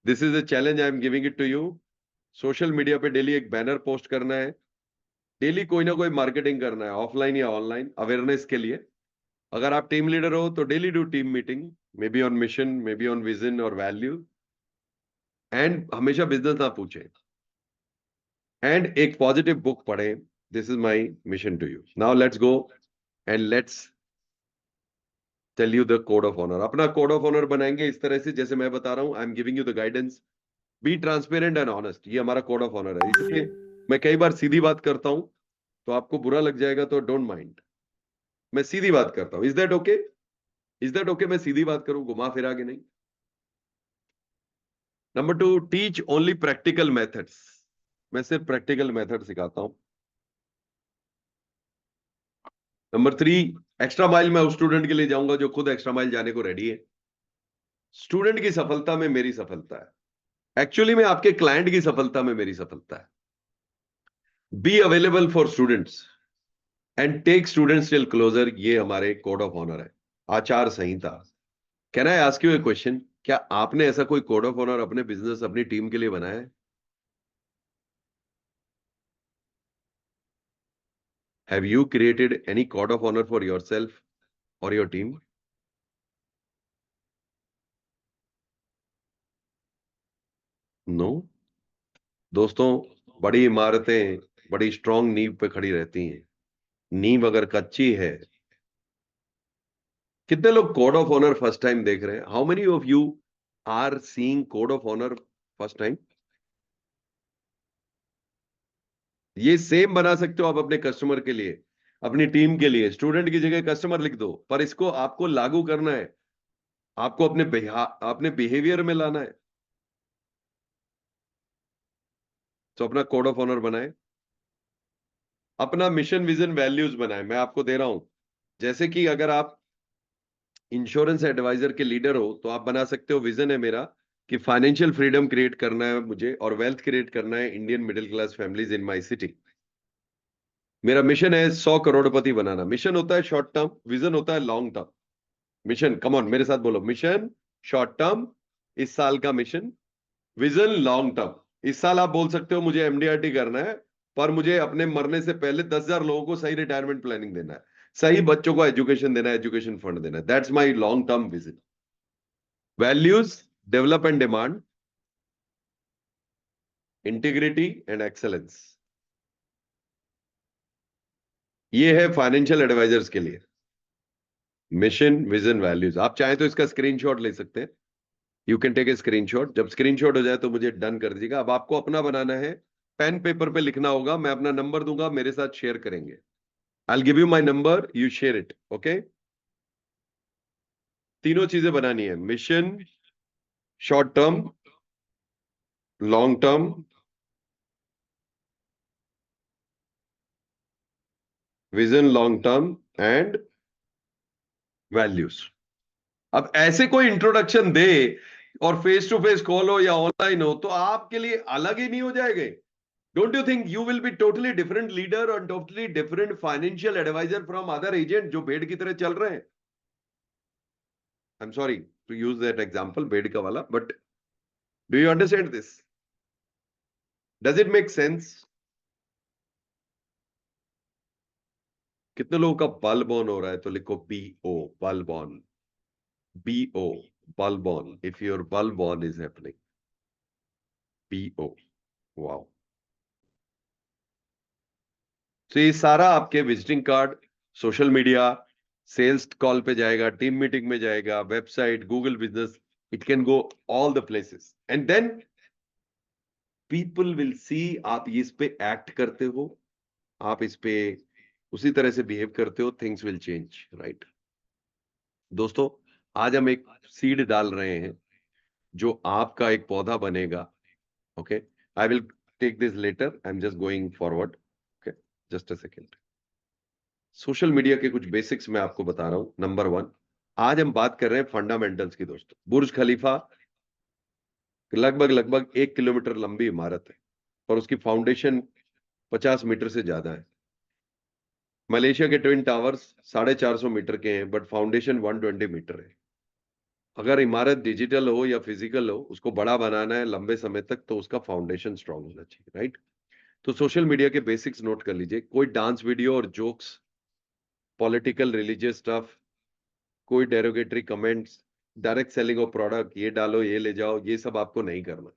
this is a challenge, I am giving it to you. Social media पे डेली एक बैनर पोस्ट करना है, डेली कोई ना कोई मार्केटिंग करना है, ऑफलाइन या ऑनलाइन, अवेयरनेस के लिए। अगर आप टीम लीडर हो तो daily do team meeting, may be on mission, may be on vision और वैल्यू, एंड हमेशा बिजनेस ना पूछे, एंड एक पॉजिटिव बुक पढ़े। This is my mission to you. Now let's go and let's tell you the code of honour. अपना code of honour बनाएंगे इस तरह से जैसे मैं बता रहा हूं। I am giving you the guidance. Be transparent and honest, ये हमारा कोड ऑफ ऑनर है। इसलिए मैं कई बार सीधी बात करता हूं, तो आपको बुरा लग जाएगा तो डोंट माइंड। मैं सीधी बात करता हूं। Is that okay? Is that okay मैं सीधी बात करूं, घुमा फिरा के नहीं? Number 2, teach only practical methods. मैं सिर्फ प्रैक्टिकल मेथड सिखाता हूं। नंबर 3, एक्स्ट्रा माइल मैं उस स्टूडेंट के लिए जाऊंगा जो खुद एक्स्ट्रा माइल जाने को रेडी है। स्टूडेंट की सफलता में मेरी सफलता है, एक्चुअली में आपके क्लाइंट की सफलता में मेरी सफलता है। Be available for students and take students till closure, ये हमारे कोड ऑफ ऑनर है, आचार संहिता। Can I ask you a question? क्या आपने ऐसा कोई कोड ऑफ ऑनर अपने बिजनेस, अपनी टीम के लिए बनाया है? Have you created any code of honor for yourself or your team? No? दोस्तों, बड़ी इमारतें बड़ी स्ट्रांग नींव पे खड़ी रहती हैं। नींव अगर कच्ची है, कितने लोग code of honour first time देख रहे हैं? How many of you are seeing code of honour first time? ये सेम बना सकते हो आप अपने कस्टमर के लिए, अपनी टीम के लिए। स्टूडेंट की जगह कस्टमर लिख दो, पर इसको आपको लागू करना है, आपको अपने बिहेवियर में लाना है। तो अपना कोड ऑफ ऑनर बनाए, अपना मिशन विजन वैल्यूज बनाए। मैं आपको दे रहा हूं, जैसे कि अगर आप इंश्योरेंस एडवाइजर के लीडर हो तो आप बना सकते हो, विजन है मेरा कि फाइनेंशियल फ्रीडम क्रिएट करना है मुझे और वेल्थ क्रिएट करना है Indian middle class families in my city. मेरा मिशन है 100 करोड़पति बनाना। मिशन होता है शॉर्ट टर्म, विजन होता है long term. Mission, come on मेरे साथ बोलो, मिशन शॉर्ट टर्म, इस साल का मिशन। विजन लॉन्ग टर्म, इस साल आप बोल सकते हो मुझे एमडीआरटी करना है, पर मुझे अपने मरने से पहले 10,000 लोगों को सही रिटायरमेंट प्लानिंग देना है, सही बच्चों को एजुकेशन देना है, एजुकेशन फंड देना है। That's my long term vision. Values, develop and demand, integrity and excellence, ये है फाइनेंशियल एडवाइजर्स के लिए। मिशन विजन वैल्यूज, आप चाहें तो इसका स्क्रीनशॉट ले सकते हैं। You can take a screenshot. जब स्क्रीनशॉट हो जाए तो मुझे डन कर दीजिएगा। अब आपको अपना बनाना है, पेन पेपर पे लिखना होगा, मैं अपना नंबर दूंगा, मेरे साथ शेयर करेंगे। आई will give you my number, you share it, okay. तीनों चीजें बनानी है, mission, short term, long term, vision, long term and values. अब ऐसे कोई इंट्रोडक्शन दे और फेस टू फेस कॉल हो या ऑनलाइन हो तो आपके लिए अलग ही नहीं हो जाएगा? Don't you think you will be totally different leader और totally different financial advisor from other agent जो भेड़ की तरह चल रहे हैं? I am sorry to use that example, भेड़ का वाला, but do you understand this? Does it make sense? कितने लोगों का बल्ब ऑन हो रहा है? तो लिखो BO, bulb on, BO, bulb on. If your bulb on is happening, BO, wow. तो ये सारा आपके visiting card, social media, sales call पे जाएगा, टीम मीटिंग में जाएगा, website, Google business, it can go all the places and then people will see आप इस पे एक्ट करते हो, आप इस पे उसी तरह से बिहेव करते हो, थिंग्स विल चेंज, राइट? दोस्तों, आज हम एक सीड डाल रहे हैं जो आपका एक पौधा बनेगा, okay? I will take this letter, I am just going forward, okay, just a second. Social media के कुछ बेसिक्स मैं आपको बता रहा हूं। नंबर 1, आज हम बात कर रहे हैं फंडामेंटल्स की। दोस्तों, बुर्ज खलीफा लगभग 1 किलोमीटर लंबी इमारत है और उसकी फाउंडेशन 50 मीटर से ज्यादा है। मलेशिया के ट्विन टावर्स 450 मीटर के हैं, बट फाउंडेशन 120 मीटर है। अगर इमारत डिजिटल हो या फिजिकल हो, उसको बड़ा बनाना है लंबे समय तक, तो उसका फाउंडेशन स्ट्रांग होना चाहिए, राइट? तो सोशल मीडिया के बेसिक्स नोट कर लीजिए। कोई डांस वीडियो और जोक्स, पॉलिटिकल, रिलीजियस स्टफ, कोई derogatory comments, direct selling of product, ये डालो ये ले जाओ, ये सब आपको नहीं करना।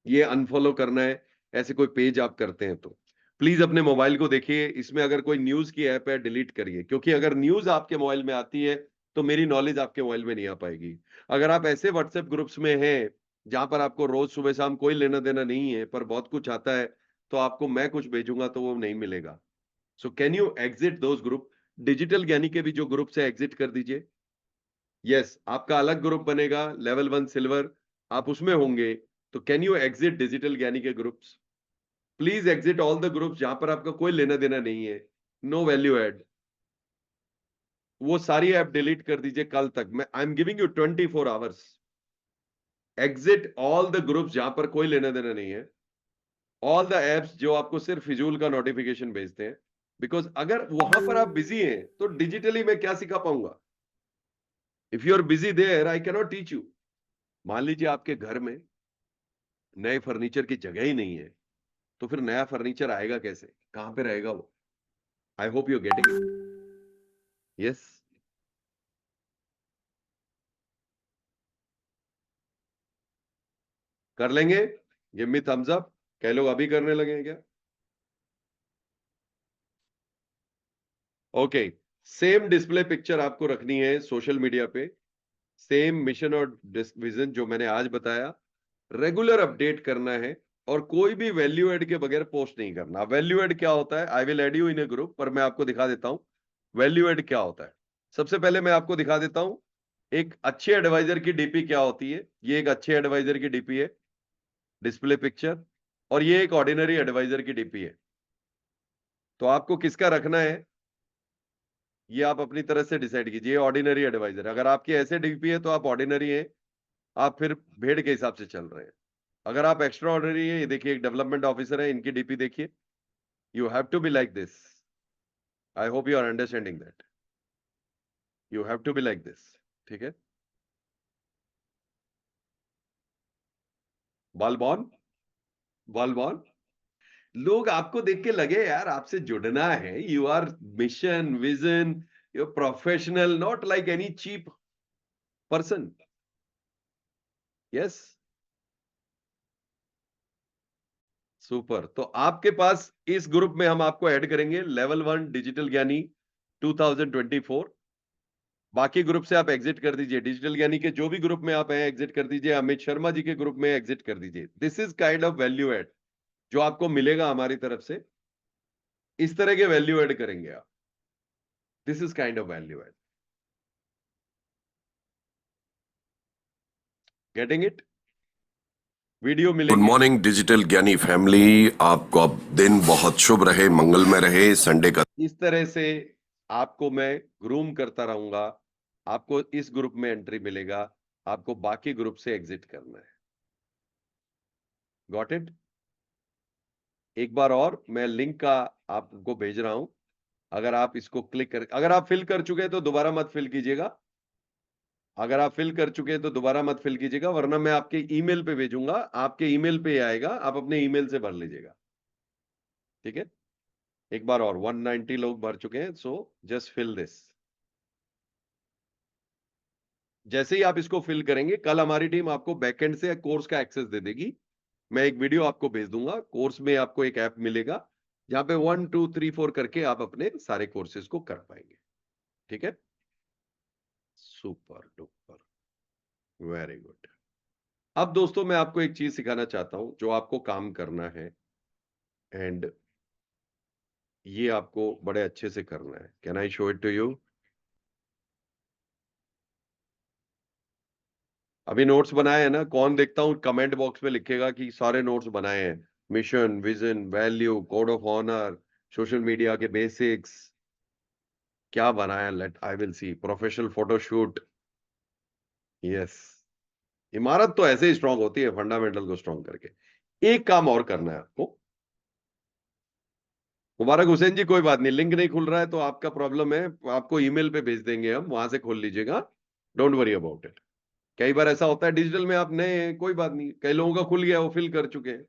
ये अनफॉलो करना है। ऐसे कोई पेज आप करते हैं तो प्लीज अपने मोबाइल को देखिए, इसमें अगर कोई न्यूज की ऐप है डिलीट करिए, क्योंकि अगर न्यूज आपके मोबाइल में आती है तो मेरी नॉलेज आपके मोबाइल में नहीं आ पाएगी। अगर आप ऐसे व्हाट्सएप ग्रुप्स में हैं जहां पर आपको रोज सुबह शाम कोई लेना देना नहीं है पर बहुत कुछ आता है, तो आपको मैं कुछ भेजूंगा तो वो नहीं मिलेगा। So can you exit those group? Digital ज्ञानी के भी जो ग्रुप से एग्जिट कर दीजिए। यस, आपका अलग ग्रुप बनेगा, लेवल 1 सिल्वर, आप उसमें होंगे। तो कैन यू एग्जिट डिजिटल ज्ञानी के groups? Please exit all the groups जहां पर आपका कोई लेना देना नहीं है, नो वैल्यू एड। वो सारी ऐप डिलीट कर दीजिए कल तक। मैं आई am giving you 24 hours. Exit all the groups जहां पर कोई लेना देना नहीं है, ऑल द एप्स जो आपको सिर्फ फिजूल का नोटिफिकेशन भेजते हैं। बिकॉज अगर वहां पर आप बिजी हैं तो डिजिटली मैं क्या सिखा पाऊंगा? If you are busy there, I cannot teach you. मान लीजिए आपके घर में नए फर्नीचर की जगह ही नहीं है, तो फिर नया फर्नीचर आएगा कैसे? कहां पे रहेगा वो? आई hope you getting it. Yes, कर लेंगे। Give me thumbs up. कई लोग अभी करने लगे हैं क्या? ओके, सेम डिस्प्ले पिक्चर आपको रखनी है सोशल मीडिया पे, सेम मिशन और विजन जो मैंने आज बताया, रेगुलर अपडेट करना है और कोई भी वैल्यू एड के बगैर पोस्ट नहीं करना। वैल्यू एड क्या होता है? I will add you in a group, पर मैं आपको दिखा देता हूं वैल्यू एड क्या होता है। सबसे पहले मैं आपको दिखा देता हूं एक अच्छे एडवाइजर की डीपी क्या होती है। ये एक अच्छे एडवाइजर की डीपी है, डिस्प्ले पिक्चर, और ये एक ऑर्डिनरी एडवाइजर की डीपी है। तो आपको किसका रखना है ये आप अपनी तरह से डिसाइड कीजिए। ऑर्डिनरी एडवाइजर, अगर आपकी ऐसे डीपी है तो आप ऑर्डिनरी हैं, आप फिर भेड़ के हिसाब से चल रहे हैं। अगर आप एक्स्ट्रा ऑर्डिनरी है, ये देखिए एक डेवलपमेंट ऑफिसर है, इनकी डीपी देखिए। You have to be like this. I hope you are understanding that. You have to be like this, ठीक है? Bulb on, bulb on. लोग आपको देख के लगे यार आपसे जुड़ना है। You are mission, vision, you are professional, not like any cheap person. Yes, super. तो आपके पास इस ग्रुप में हम आपको ऐड करेंगे, लेवल 1 डिजिटल ज्ञानी 2024। बाकी ग्रुप से आप एग्जिट कर दीजिए, डिजिटल ज्ञानी के जो भी ग्रुप में आप हैं एग्जिट कर दीजिए, अमित शर्मा जी के ग्रुप में एग्जिट कर दीजिए। This is kind of value add जो आपको मिलेगा हमारी तरफ से, इस तरह के वैल्यू एड करेंगे आप। This is kind of value add, getting it? Video
good
मिलेंगे।
मॉर्निंग डिजिटल ज्ञानी फैमिली, आपको अब दिन बहुत शुभ रहे, मंगलमय रहे। संडे का
इस तरह से आपको मैं ग्रूम करता रहूंगा, आपको इस ग्रुप में एंट्री मिलेगा, आपको बाकी ग्रुप से एग्जिट करना है। Got it? एक बार और मैं लिंक का आपको भेज रहा हूं, अगर आप इसको क्लिक कर, अगर आप फिल कर चुके हैं तो दोबारा मत फिल कीजिएगा, अगर आप फिल कर चुके हैं तो दोबारा मत फिल कीजिएगा, वरना मैं आपके ईमेल पे भेजूंगा, आपके ईमेल पे आएगा, आप अपने ईमेल से भर लीजिएगा। ठीक है? एक बार और 190 लोग भर चुके हैं, सो जस्ट फिल दिस। जैसे ही आप इसको फिल करेंगे, कल हमारी टीम आपको बैकएंड से कोर्स का एक्सेस दे देगी। मैं एक वीडियो आपको भेज दूंगा, कोर्स में आपको एक ऐप मिलेगा जहां पे 1 2 3 4 करके आप अपने सारे कोर्सेज को कर पाएंगे। ठीक है? Super duper, very good. अब दोस्तों मैं आपको एक चीज सिखाना चाहता हूं जो आपको काम करना है, एंड ये आपको बड़े अच्छे से करना है। Can I show it to you? अभी नोट्स बनाए हैं ना? कौन देखता हूं कमेंट बॉक्स में लिखेगा कि सारे नोट्स बनाए हैं, mission, vision, value, code of honour, social media के बेसिक्स, क्या बनाया? Let I will see. Professional photoshoot, yes. इमारत तो ऐसे ही स्ट्रांग होती है, फंडामेंटल को स्ट्रांग करके। एक काम और करना है आपको। मुबारक हुसैन जी, कोई बात नहीं, लिंक नहीं खुल रहा है तो आपका प्रॉब्लम है, आपको ईमेल पे भेज देंगे हम, वहां से खोल लीजिएगा, डोंट वरी अबाउट इट। कई बार ऐसा होता है डिजिटल में आप नए हैं, कोई बात नहीं, कई लोगों का खुल गया, वो फिल कर चुके हैं,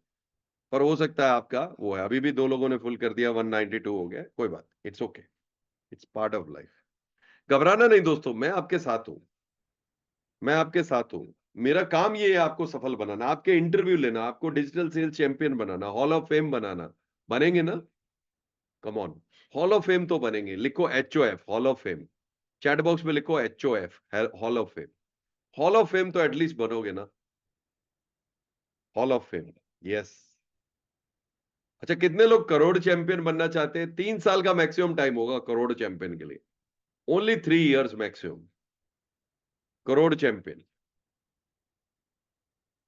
पर हो सकता है आपका वो है, अभी भी 2 लोगों ने फुल कर दिया, 192 हो गया, कोई बात, it's okay, it's part of life. घबराना नहीं दोस्तों, मैं आपके साथ हूं, मैं आपके साथ हूं। मेरा काम ये है आपको सफल बनाना, आपके इंटरव्यू लेना, आपको डिजिटल सेल्स चैंपियन बनाना, हॉल ऑफ फेम बनाना। बनेंगे ना? Come on, hall of fame तो बनेंगे। लिखो HOF, hall of fame, chat box में लिखो HOF, hall of fame. Hall of fame तो एटलीस्ट बनोगे ना? Hall of fame, yes. अच्छा, कितने लोग करोड़ चैंपियन बनना चाहते हैं? 3 साल का मैक्सिमम टाइम होगा करोड़ चैंपियन के लिए, only 3 years maximum. Crore champion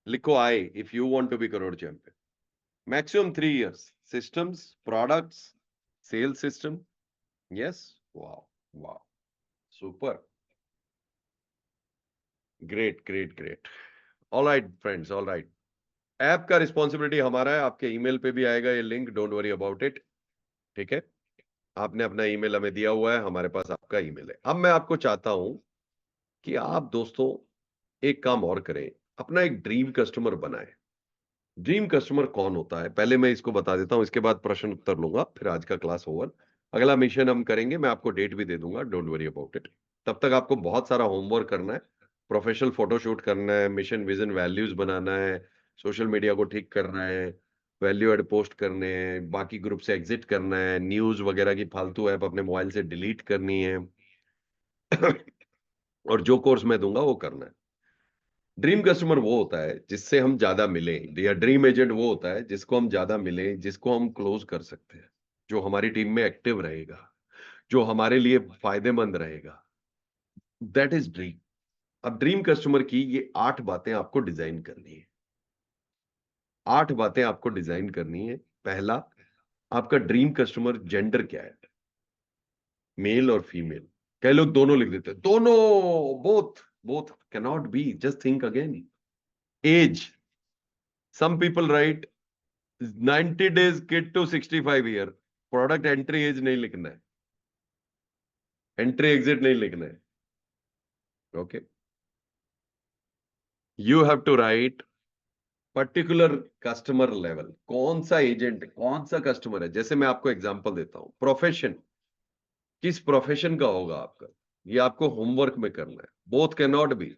लिखो, I if you want to be crore champion, maximum 3 years। Systems, products, sales system, yes. Wow wow, super, great great great. All right friends, all right. App का responsibility हमारा है, आपके email पे भी आएगा ये link, don't worry about it. ठीक है? आपने अपना ईमेल हमें दिया हुआ है, हमारे पास आपका ईमेल है। अब मैं आपको चाहता हूं कि आप दोस्तों एक काम और करें, अपना एक ड्रीम कस्टमर बनाएं। ड्रीम कस्टमर कौन होता है पहले मैं इसको बता देता हूं, इसके बाद प्रश्न उत्तर लूंगा, फिर आज का क्लास ओवर। अगला मिशन हम करेंगे, मैं आपको डेट भी दे दूंगा, डोंट वरी अबाउट इट। तब तक आपको बहुत सारा होमवर्क करना है, प्रोफेशनल फोटोशूट करना है, मिशन, विजन, वैल्यूज बनाना है, सोशल मीडिया को ठीक करना है, वैल्यू एड पोस्ट करने हैं, बाकी ग्रुप से एग्जिट करना है, न्यूज वगैरह की फालतू ऐप अपने मोबाइल से डिलीट करनी है और जो कोर्स मैं दूंगा वो करना है। ड्रीम कस्टमर वो होता है जिससे हम ज्यादा मिले, या ड्रीम एजेंट वो होता है जिसको हम ज्यादा मिले, जिसको हम क्लोज कर सकते हैं, जो हमारी टीम में एक्टिव रहेगा, जो हमारे लिए फायदेमंद रहेगा। That is dream. अब ड्रीम कस्टमर की ये 8 बातें आपको डिजाइन करनी है। 8 बातें आपको डिजाइन करनी है। पहला, आपका ड्रीम कस्टमर जेंडर क्या है, मेल और फीमेल। कई लोग दोनों लिख देते हैं, दोनों, both, both can not be, just think again. Age, some people write 90 days kid to 65 year, product entry age नहीं लिखना है, एंट्री एग्जिट नहीं लिखना है, okay. You have to write particular customer level, कौन सा एजेंट, कौन सा कस्टमर है। जैसे मैं आपको एग्जांपल देता हूं, प्रोफेशन, किस प्रोफेशन का होगा आपका, ये आपको होमवर्क में करना है। Both can not be,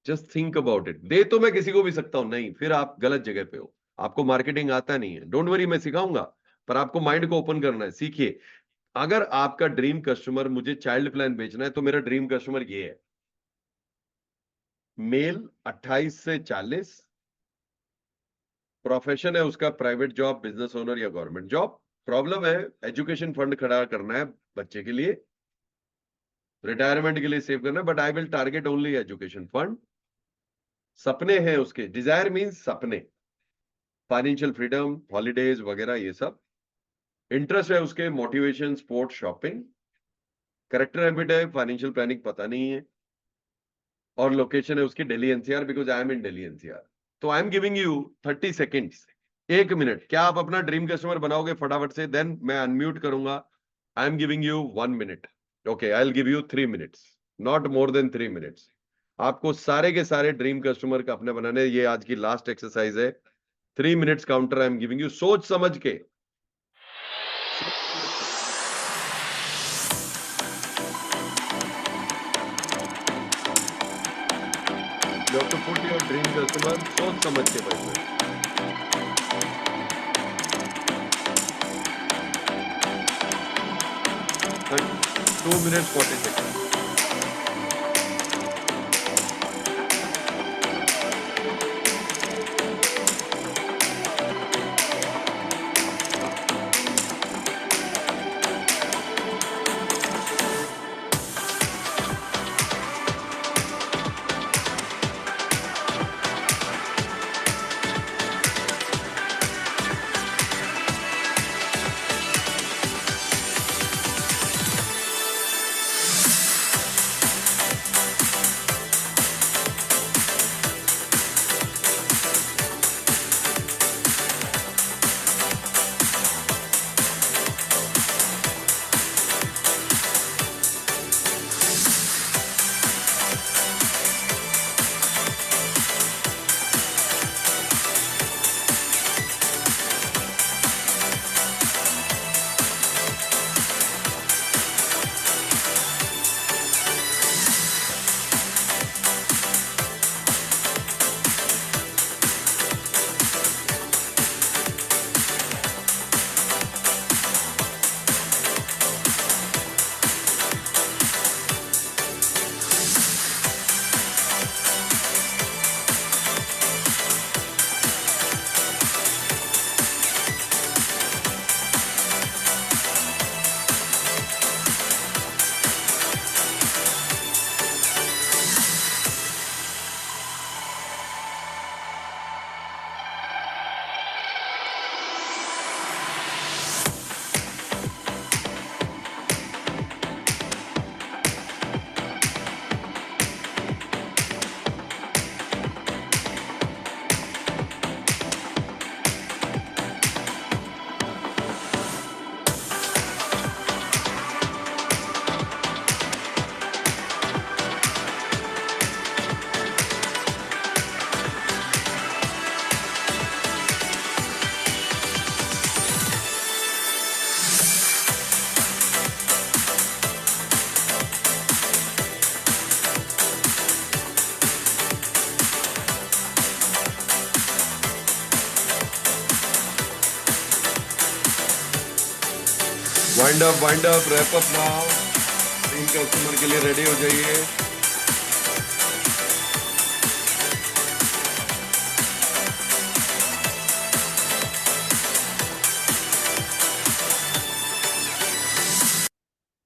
just think about it. दे तो मैं किसी को भी सकता हूं, नहीं, फिर आप गलत जगह पे हो, आपको मार्केटिंग आता नहीं है, डोंट वरी, मैं सिखाऊंगा, पर आपको माइंड को ओपन करना है, सीखिए। अगर आपका ड्रीम कस्टमर, मुझे चाइल्ड प्लान बेचना है तो मेरा ड्रीम कस्टमर ये है, मेल 28 से 40, प्रोफेशन है उसका प्राइवेट जॉब, बिजनेस ओनर या गवर्नमेंट जॉब। प्रॉब्लम है एजुकेशन फंड खड़ा करना है बच्चे के लिए, रिटायरमेंट के लिए सेव करना है, but I will target only education fund. सपने हैं उसके, डिजायर मींस सपने, फाइनेंशियल फ्रीडम, हॉलीडेज वगैरह ये सब। इंटरेस्ट है उसके motivation, sport, shopping. Character habit है फाइनेंशियल प्लानिंग पता नहीं है, और लोकेशन है उसकी Delhi NCR, because I am in Delhi NCR. तो I am giving you 30 seconds, 1 minute. क्या आप अपना ड्रीम कस्टमर बनाओगे फटाफट से? देन मैं अनम्यूट करूंगा। आई am giving you 1 minute. Okay, I will give you 3 minutes, not more than 3 minutes. आपको सारे के सारे ड्रीम कस्टमर का अपने बनाने। ये आज की लास्ट एक्सरसाइज है। 3 minutes counter I am giving you, सोच समझ के। You have to put your dream customer, सोच समझ के बैठना। 2 minutes 40 seconds. Wind up, wrap up now. Dream customer के लिए रेडी हो जाइए।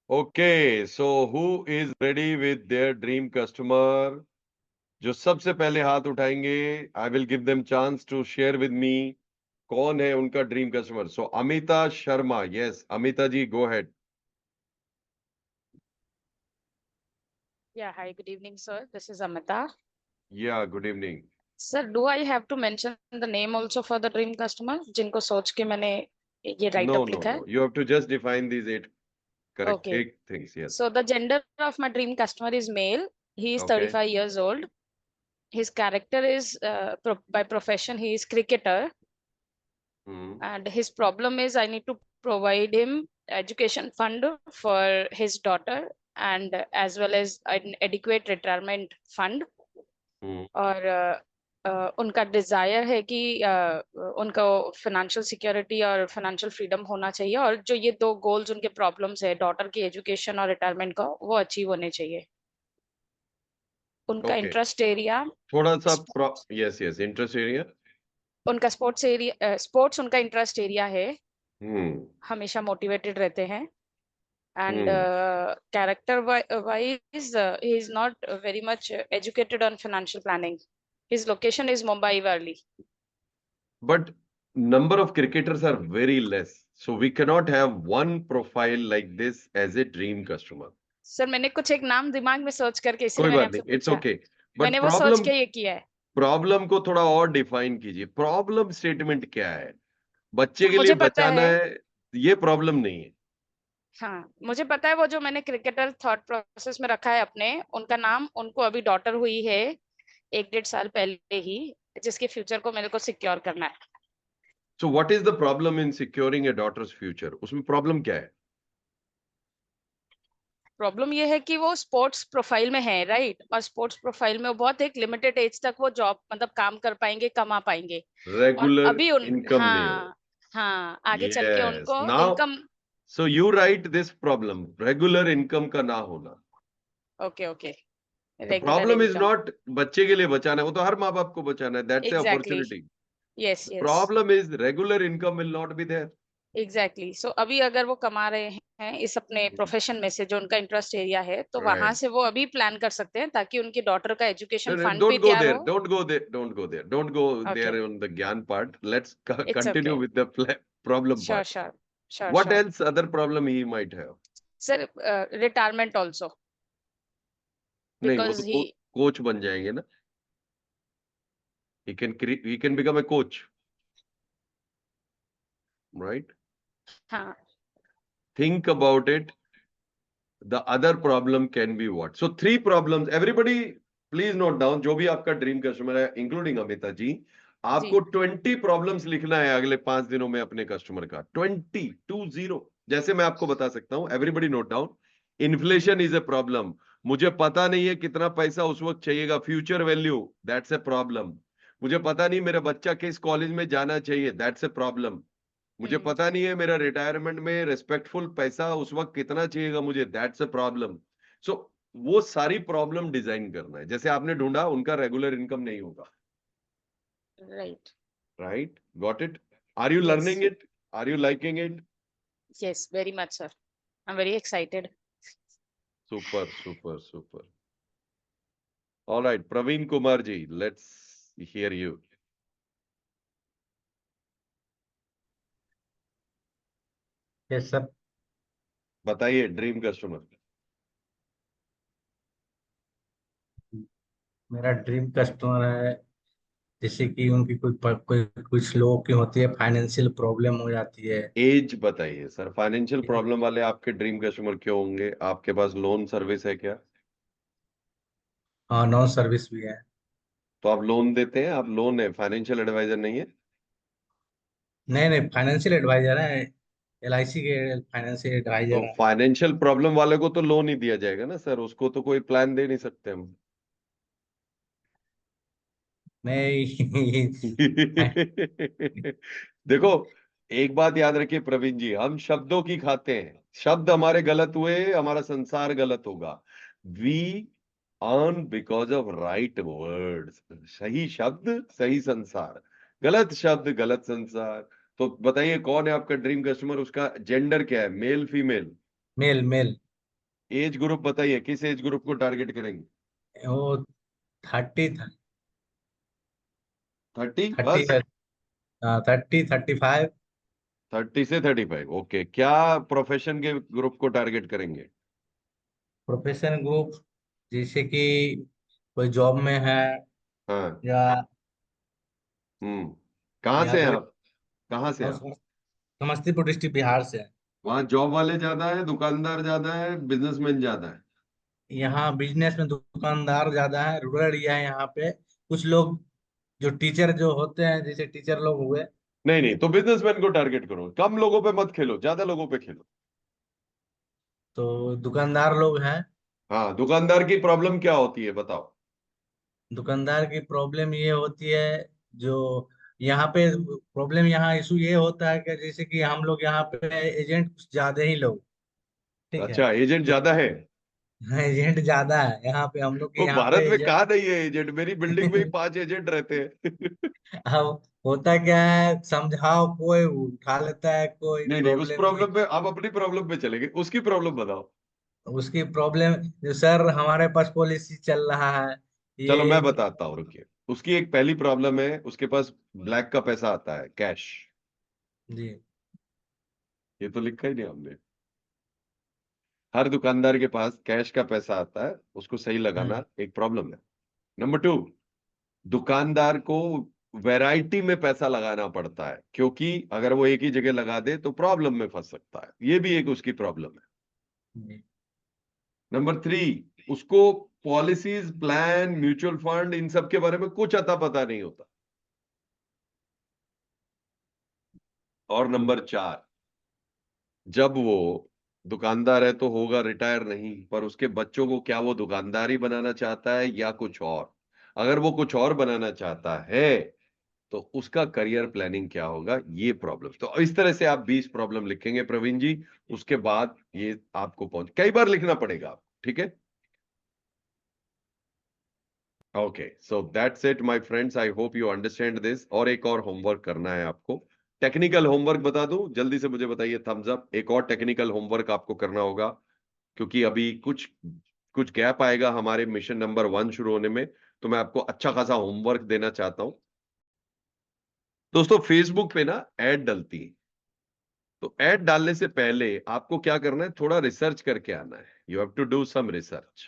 Okay, so who is ready with their dream customer? जो सबसे पहले हाथ उठाएंगे, I will give them chance to share with me कौन है उनका dream customer. So Amita Sharma, yes Amita ji, go ahead.
Yeah, hi, good evening, sir. This is Amita.
Yeah good evening.
Sir, do I have to mention the name also for the dream customer? जिनको सोच के मैंने ये write
No,
up
no,
लिखा है?
no. You have to just define these 8 correct
Okay.
8 things. Yes.
So the gender of my dream customer is male. He is
Okay.
35 years old. His character is by profession he is cricketer,
Hmm.
and his problem is I need to provide him education fund for his daughter and as well as an adequate retirement fund.
Hmm.
और उनका Dzire है कि उनको financial security और financial freedom होना चाहिए, और जो ये दो गोल्स उनके प्रॉब्लम्स है, डॉटर की एजुकेशन और रिटायरमेंट का, वो अचीव होने चाहिए। उनका
ओके,
इंटरेस्ट एरिया,
थोड़ा सा यस यस, इंटरेस्ट एरिया।
उनका स्पोर्ट्स एरिया, स्पोर्ट्स उनका इंटरेस्ट एरिया है,
हम्म
हमेशा मोटिवेटेड रहते हैं। And
hmm
character wise, he is not very much educated on financial planning. His location is Mumbai, Worli.
But number of cricketers are very less, so we cannot have one profile like this as a dream customer.
Sir मैंने कुछ एक नाम दिमाग में सोच करके इसलिए
कोई
मैंने
बात
आपसे
नहीं, इट्स
पूछा।
ओके, बट
मैंने वो सोच के ये किया है।
प्रॉब्लम को थोड़ा और डिफाइन कीजिए। प्रॉब्लम स्टेटमेंट क्या है? बच्चे
तो
के लिए
मुझे पता
बचाना
है,
है, ये प्रॉब्लम नहीं है।
हाँ मुझे पता है, वो जो मैंने क्रिकेटर थॉट प्रोसेस में रखा है अपने, उनका नाम, उनको अभी डॉटर हुई है 1-1.5 साल पहले ही, जिसके फ्यूचर को मेरे को सिक्योर करना है।
So what is the problem in securing a daughter's future? उसमें प्रॉब्लम क्या है?
प्रॉब्लम ये है कि वो स्पोर्ट्स प्रोफाइल में है, राइट, और स्पोर्ट्स प्रोफाइल में वो बहुत एक लिमिटेड एज तक वो जॉब मतलब काम कर पाएंगे, कमा पाएंगे। और
रेगुलर
अभी उन,
इनकम नहीं हो।
हाँ हाँ, आगे चल के
यस,
उनको
now
income.
So you right this problem, regular income का ना होना।
Okay okay,
the
regular
problem is
income,
not बच्चे के लिए बचाना है, वो तो हर माँ बाप को बचाना है, that's a
exactly,
opportunity.
Yes yes,
problem is regular income will not be there.
Exactly. So अभी अगर वो कमा रहे हैं इस अपने प्रोफेशन में से, जो उनका इंटरेस्ट एरिया है, तो वहां
राइट,
से वो अभी प्लान कर सकते हैं, ताकि उनकी डॉटर का एजुकेशन फंड भी
don't go
तैयार
there,
हो।
don't go
okay,
there on the gyan part. Let's
it's
continue
okay,
with the problem
sure
part.
Sure, sure
What
sure.
else other problem he might have?
Sir retirement also,
नहीं, वो
because
तो
ही,
coach बन जाएंगे ना। he can become a coach, right?
हाँ
Think about it. The other problem can be what? So 3 problems. Everybody, please note down. जो भी आपका ड्रीम कस्टमर है, इंक्लूडिंग अमिता जी,
जी,
आपको 20 प्रॉब्लम्स लिखना है अगले 5 दिनों में अपने कस्टमर का। 20। जैसे मैं आपको बता सकता हूं, everybody note down. Inflation is a problem. मुझे पता नहीं है कितना पैसा उस वक्त चाहिएगा, future value, that's a problem. मुझे पता नहीं मेरा बच्चा किस कॉलेज में जाना चाहिए, दैट्स ए प्रॉब्लम। मुझे पता नहीं है मेरा रिटायरमेंट में रिस्पेक्टफुल पैसा उस वक्त कितना चाहिएगा मुझे, दैट्स अ प्रॉब्लम। सो वो सारी प्रॉब्लम डिजाइन करना है। जैसे आपने ढूंढा, उनका रेगुलर इनकम नहीं होगा,
right,
right? Got it? Are you
yes
learning it? Are you liking it?
Yes, very much sir, I am very excited.
Super super super. Alright, Praveen Kumar ji, let's hear you.
Yes sir.
बताइए, dream customer.
मेरा dream customer है, जैसे कि उनकी कोई कुछ लोगों की होती है फाइनेंशियल प्रॉब्लम हो जाती है।
एज बताइए सर। फाइनेंशियल प्रॉब्लम वाले आपके ड्रीम कस्टमर क्यों होंगे? आपके पास लोन सर्विस है क्या?
हाँ, नॉन सर्विस भी है।
तो आप लोन देते हैं? आप लोन है, फाइनेंशियल एडवाइजर नहीं है?
नहीं नहीं, फाइनेंशियल एडवाइजर है, LIC के फाइनेंशियल
तो
एडवाइजर है।
फाइनेंशियल प्रॉब्लम वाले को तो लोन ही दिया जाएगा ना सर, उसको तो कोई प्लान दे नहीं सकते हम।
नहीं।
देखो, एक बात याद रखिए प्रवीण जी, हम शब्दों की खाते हैं। शब्द हमारे गलत हुए, हमारा संसार गलत होगा। We earn because of right words. सही शब्द सही संसार, गलत शब्द गलत संसार। तो बताइए, कौन है आपका ड्रीम कस्टमर? उसका जेंडर क्या है, male female?
Male male.
Age group बताइए, किस एज ग्रुप को टारगेट करेंगे?
वो 30
30
30
बस?
35।
30 से 35, ओके। क्या प्रोफेशन के ग्रुप को टारगेट करेंगे?
प्रोफेशन ग्रुप, जैसे कि कोई जॉब में है,
हाँ।
या
हम्म। कहाँ
या
से हैं
कोई,
आप? कहाँ से
हम
आप?
समस्तीपुर डिस्ट्रिक्ट बिहार से है।
वहाँ जॉब वाले ज्यादा है, दुकानदार ज्यादा है, बिजनेसमैन ज्यादा है?
यहाँ बिजनेस में दुकानदार ज्यादा है, रूरल एरिया है यहाँ पे। कुछ लोग जो टीचर जो होते हैं, जैसे टीचर लोग हुए।
नहीं नहीं, तो बिजनेसमैन को टारगेट करो। कम लोगों पे मत खेलो, ज्यादा लोगों पे खेलो।
तो दुकानदार लोग हैं।
हाँ, दुकानदार की प्रॉब्लम क्या होती है बताओ?
दुकानदार की प्रॉब्लम ये होती है, जो यहाँ पे प्रॉब्लम, यहाँ इशू ये होता है कि जैसे कि हम लोग यहाँ पे एजेंट कुछ ज्यादा ही लोग, ठीक है।
अच्छा, एजेंट
तो
ज्यादा है?
एजेंट ज्यादा है यहाँ पे, हम लोग के
वो
यहाँ
भारत
पे
में
एजेंट।
कहाँ नहीं है एजेंट? मेरी बिल्डिंग में ही 5 एजेंट रहते हैं।
अब होता क्या है, समझाओ कोई उठा लेता है, कोई
नहीं नहीं, उस
प्रॉब्लम नहीं।
प्रॉब्लम पे आप अपनी प्रॉब्लम पे चलेंगे, उसकी प्रॉब्लम बताओ।
उसकी प्रॉब्लम, जो सर हमारे पास पॉलिसी चल रहा है
चलो
ये।
मैं बताता हूँ, रुकिए। उसकी एक पहली प्रॉब्लम है, उसके पास ब्लैक का पैसा आता है, कैश।
जी।
ये तो लिखा ही नहीं हमने। हर दुकानदार के पास कैश का पैसा आता है, उसको सही लगाना एक प्रॉब्लम है। नंबर 2, दुकानदार को वैरायटी में पैसा लगाना पड़ता है, क्योंकि अगर वो एक ही जगह लगा दे तो प्रॉब्लम में फंस सकता है। ये भी एक उसकी प्रॉब्लम है।
जी।
नंबर 3, उसको पॉलिसीज, प्लान, म्यूचुअल फंड, इन सब के बारे में कुछ अता पता नहीं होता। और नंबर 4, जब वो दुकानदार है तो होगा रिटायर नहीं, पर उसके बच्चों को क्या वो दुकानदार ही बनाना चाहता है या कुछ और? अगर वो कुछ और बनाना चाहता है तो उसका करियर प्लानिंग क्या होगा? ये प्रॉब्लम। तो इस तरह से आप 20 प्रॉब्लम लिखेंगे प्रवीण जी। उसके बाद ये आपको कई बार लिखना पड़ेगा आपको, ठीक है? Okay, so that's it my friends, I hope you understand this. और एक और होमवर्क करना है आपको, टेक्निकल होमवर्क बता दूं? जल्दी से मुझे बताइए, थम्स अप। एक और टेक्निकल होमवर्क आपको करना होगा, क्योंकि अभी कुछ कुछ गैप आएगा हमारे मिशन नंबर 1 शुरू होने में, तो मैं आपको अच्छा खासा होमवर्क देना चाहता हूं। दोस्तों, फेसबुक पे ना ऐड डलती है, तो ऐड डालने से पहले आपको क्या करना है? थोड़ा रिसर्च करके आना है। You have to do some research.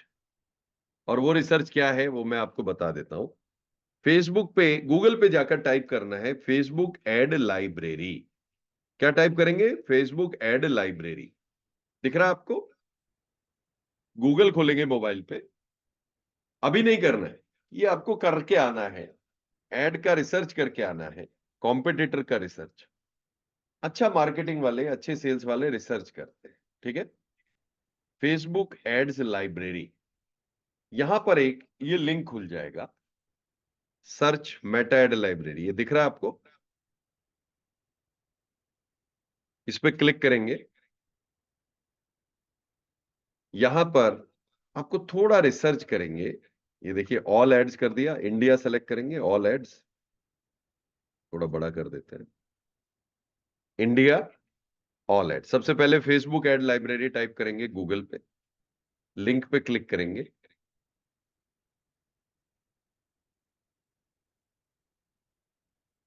और वो रिसर्च क्या है वो मैं आपको बता देता हूं। फेसबुक पे, गूगल पे जाकर टाइप करना है फेसबुक एड लाइब्रेरी। क्या टाइप करेंगे? Facebook ad library. दिख रहा है आपको? गूगल खोलेंगे मोबाइल पे। अभी नहीं करना है, ये आपको करके आना है। एड का रिसर्च करके आना है, कॉम्पिटिटर का रिसर्च। अच्छा मार्केटिंग वाले, अच्छे सेल्स वाले रिसर्च करते हैं, ठीक है? फेसबुक एड्स लाइब्रेरी, यहां पर एक ये लिंक खुल जाएगा, सर्च मेटा एड लाइब्रेरी। ये दिख रहा है आपको? इस पे क्लिक करेंगे। यहां पर आपको थोड़ा रिसर्च करेंगे। ये देखिए, ऑल एड्स कर दिया, इंडिया सेलेक्ट करेंगे, ऑल एड्स। थोड़ा बड़ा कर देते हैं, इंडिया, ऑल एड। सबसे पहले फेसबुक एड लाइब्रेरी टाइप करेंगे गूगल पे, लिंक पे क्लिक करेंगे,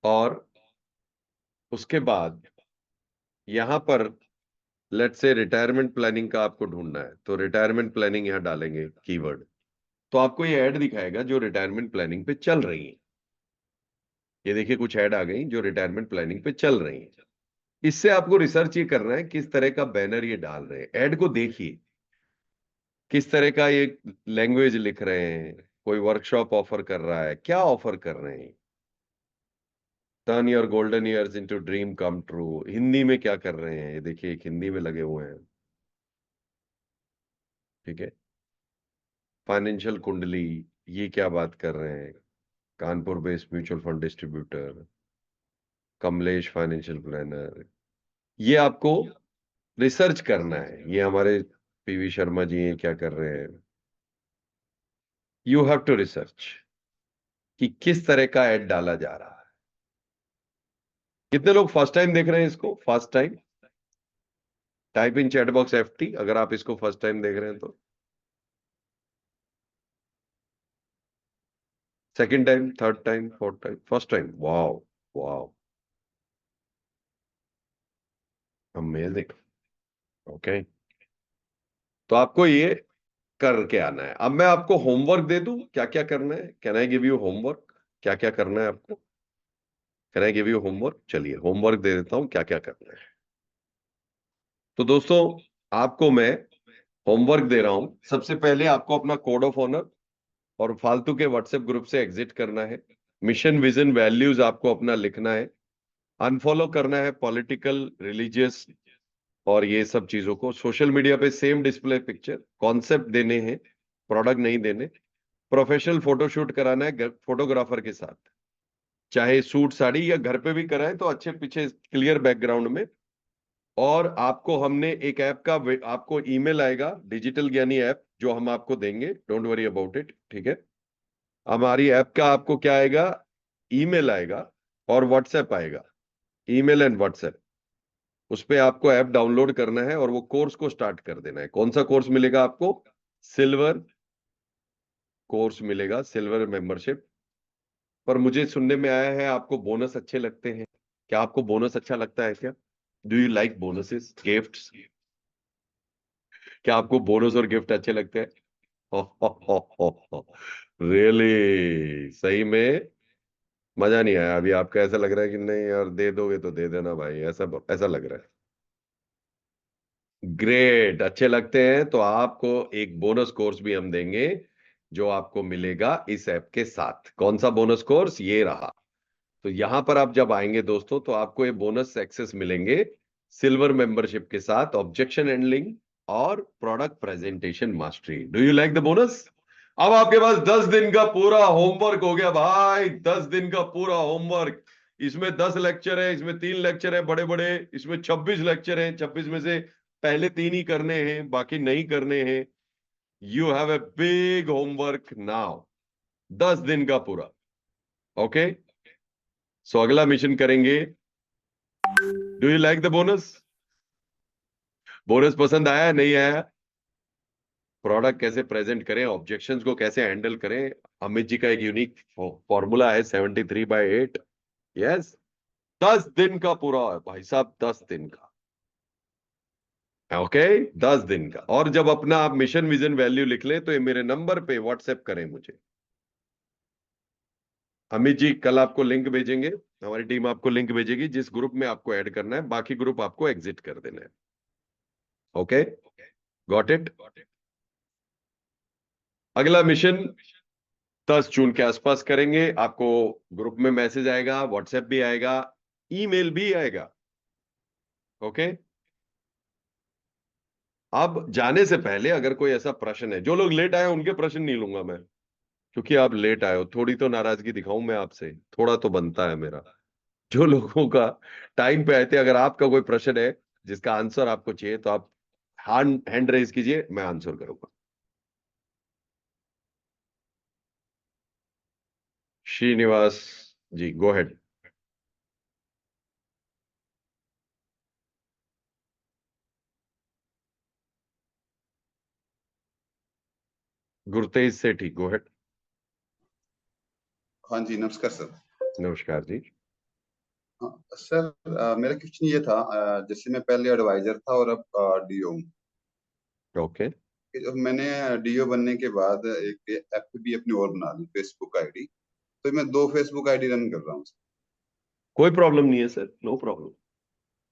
और उसके बाद यहां पर लेट्स से रिटायरमेंट प्लानिंग का आपको ढूंढना है, तो रिटायरमेंट प्लानिंग यहां डालेंगे कीवर्ड, तो आपको ये ऐड दिखाएगा जो रिटायरमेंट प्लानिंग पे चल रही है। ये देखिए, कुछ ऐड आ गई जो रिटायरमेंट प्लानिंग पे चल रही है। इससे आपको रिसर्च ये करना है किस तरह का बैनर ये डाल रहे हैं। ऐड को देखिए, किस तरह का ये लैंग्वेज लिख रहे हैं, कोई वर्कशॉप ऑफर कर रहा है, क्या ऑफर कर रहे हैं? Turn your golden years into dream come true, Hindi में क्या कर रहे हैं? ये देखिए, एक हिंदी में लगे हुए हैं, ठीक है? फाइनेंशियल कुंडली, ये क्या बात कर रहे हैं? Kanpur based mutual fund distributor, Kamlesh financial planner. ये आपको रिसर्च करना है, ये हमारे पीवी शर्मा जी हैं, क्या कर रहे हैं? यू हैव टू रिसर्च कि किस तरह का ऐड डाला जा रहा है। कितने लोग फर्स्ट टाइम देख रहे हैं इसको? First time type in chat box FT, अगर आप इसको फर्स्ट टाइम देख रहे हैं तो। Second time, third time, fourth time, first time? Wow, wow, amazing. Okay, तो आपको ये करके आना है। अब मैं आपको होमवर्क दे दूं, क्या क्या करना है? Can I give you homework? क्या क्या करना है आपको? Can I give you homework? चलिए होमवर्क दे देता हूं, क्या क्या करना है। तो दोस्तों, आपको मैं होमवर्क दे रहा हूं। सबसे पहले आपको अपना कोड ऑफ ऑनर और फालतू के व्हाट्सएप ग्रुप से एग्जिट करना है। मिशन, विजन, वैल्यूज आपको अपना लिखना है। अनफॉलो करना है पॉलिटिकल, रिलीजियस और ये सब चीजों को। सोशल मीडिया पे सेम डिस्प्ले पिक्चर, कॉन्सेप्ट देने हैं, प्रोडक्ट नहीं देने। प्रोफेशनल फोटोशूट कराना है फोटोग्राफर के साथ, चाहे सूट साड़ी या घर पे भी कराएं तो अच्छे पीछे क्लियर बैकग्राउंड में। और आपको हमने एक ऐप का आपको ईमेल आएगा, डिजिटल ज्ञानी ऐप, जो हम आपको देंगे, डोंट वरी अबाउट इट, ठीक है। हमारी ऐप का आपको क्या आएगा, ईमेल आएगा और व्हाट्सएप आएगा, ईमेल एंड व्हाट्सएप। उस पे आपको ऐप डाउनलोड करना है और वो कोर्स को स्टार्ट कर देना है। कौन सा कोर्स मिलेगा आपको, सिल्वर कोर्स मिलेगा, सिल्वर मेंबरशिप। पर मुझे सुनने में आया है आपको बोनस अच्छे लगते हैं। क्या आपको बोनस अच्छा लगता है क्या? Do you like bonuses, gifts? क्या आपको बोनस और गिफ्ट अच्छे लगते हैं? रियली, सही में मजा नहीं आया अभी? आपका ऐसा लग रहा है कि नहीं यार, दे दोगे तो दे देना भाई, ऐसा ऐसा लग रहा है। ग्रेट, अच्छे लगते हैं तो आपको एक बोनस कोर्स भी हम देंगे जो आपको मिलेगा इस ऐप के साथ। कौन सा बोनस कोर्स? ये रहा। तो यहां पर आप जब आएंगे दोस्तों तो आपको ये बोनस एक्सेस मिलेंगे सिल्वर मेंबरशिप के साथ, ऑब्जेक्शन हैंडलिंग और product presentation mastery. Do you like the bonus? अब आपके पास 10 दिन का पूरा होमवर्क हो गया भाई, 10 दिन का पूरा होमवर्क। इसमें 10 लेक्चर है, इसमें 3 लेक्चर है बड़े बड़े, इसमें 26 लेक्चर हैं। 26 में से पहले 3 ही करने हैं, बाकी नहीं करने हैं। You have a big homework now, 10 दिन का पूरा। ओके, सो अगला मिशन करेंगे। Do you like the bonus? Bonus पसंद आया नहीं आया? प्रोडक्ट कैसे प्रेजेंट करें, ऑब्जेक्शंस को कैसे हैंडल करें? अमित जी का एक यूनिक फॉर्मूला है 73/8। यस, 10 दिन का पूरा भाई साहब, 10 दिन का। ओके, 10 दिन का। और जब अपना आप मिशन विजन वैल्यू लिख लें तो ये मेरे नंबर पे व्हाट्सएप करें मुझे। अमित जी कल आपको लिंक भेजेंगे, हमारी टीम आपको लिंक भेजेगी जिस ग्रुप में आपको ऐड करना है, बाकी ग्रुप आपको एग्जिट कर देना है। Okay, got it? अगला मिशन 10 जून के आसपास करेंगे। आपको ग्रुप में मैसेज आएगा, व्हाट्सएप भी आएगा, ईमेल भी आएगा। ओके, अब जाने से पहले अगर कोई ऐसा प्रश्न है, जो लोग लेट आए उनके प्रश्न नहीं लूंगा मैं, क्योंकि आप लेट आए हो, थोड़ी तो नाराजगी दिखाऊं मैं आपसे, थोड़ा तो बनता है मेरा। जो लोगों का टाइम पे आए थे, अगर आपका कोई प्रश्न है जिसका आंसर आपको चाहिए तो आप हैंड रेज कीजिए, मैं आंसर करूंगा। श्रीनिवास जी, गो हेड। गुरतेज सेठी, गो हेड।
हाँ जी, नमस्कार सर।
नमस्कार जी।
हाँ, सर मेरा क्वेश्चन ये था, जैसे मैं पहले एडवाइजर था और अब डीओ हूँ।
ओके,
जब मैंने डीओ बनने के बाद एक ऐप भी अपनी और बना ली, फेसबुक आईडी। तो मैं 2 फेसबुक आईडी रन कर रहा हूँ।
कोई प्रॉब्लम नहीं है सर, नो प्रॉब्लम।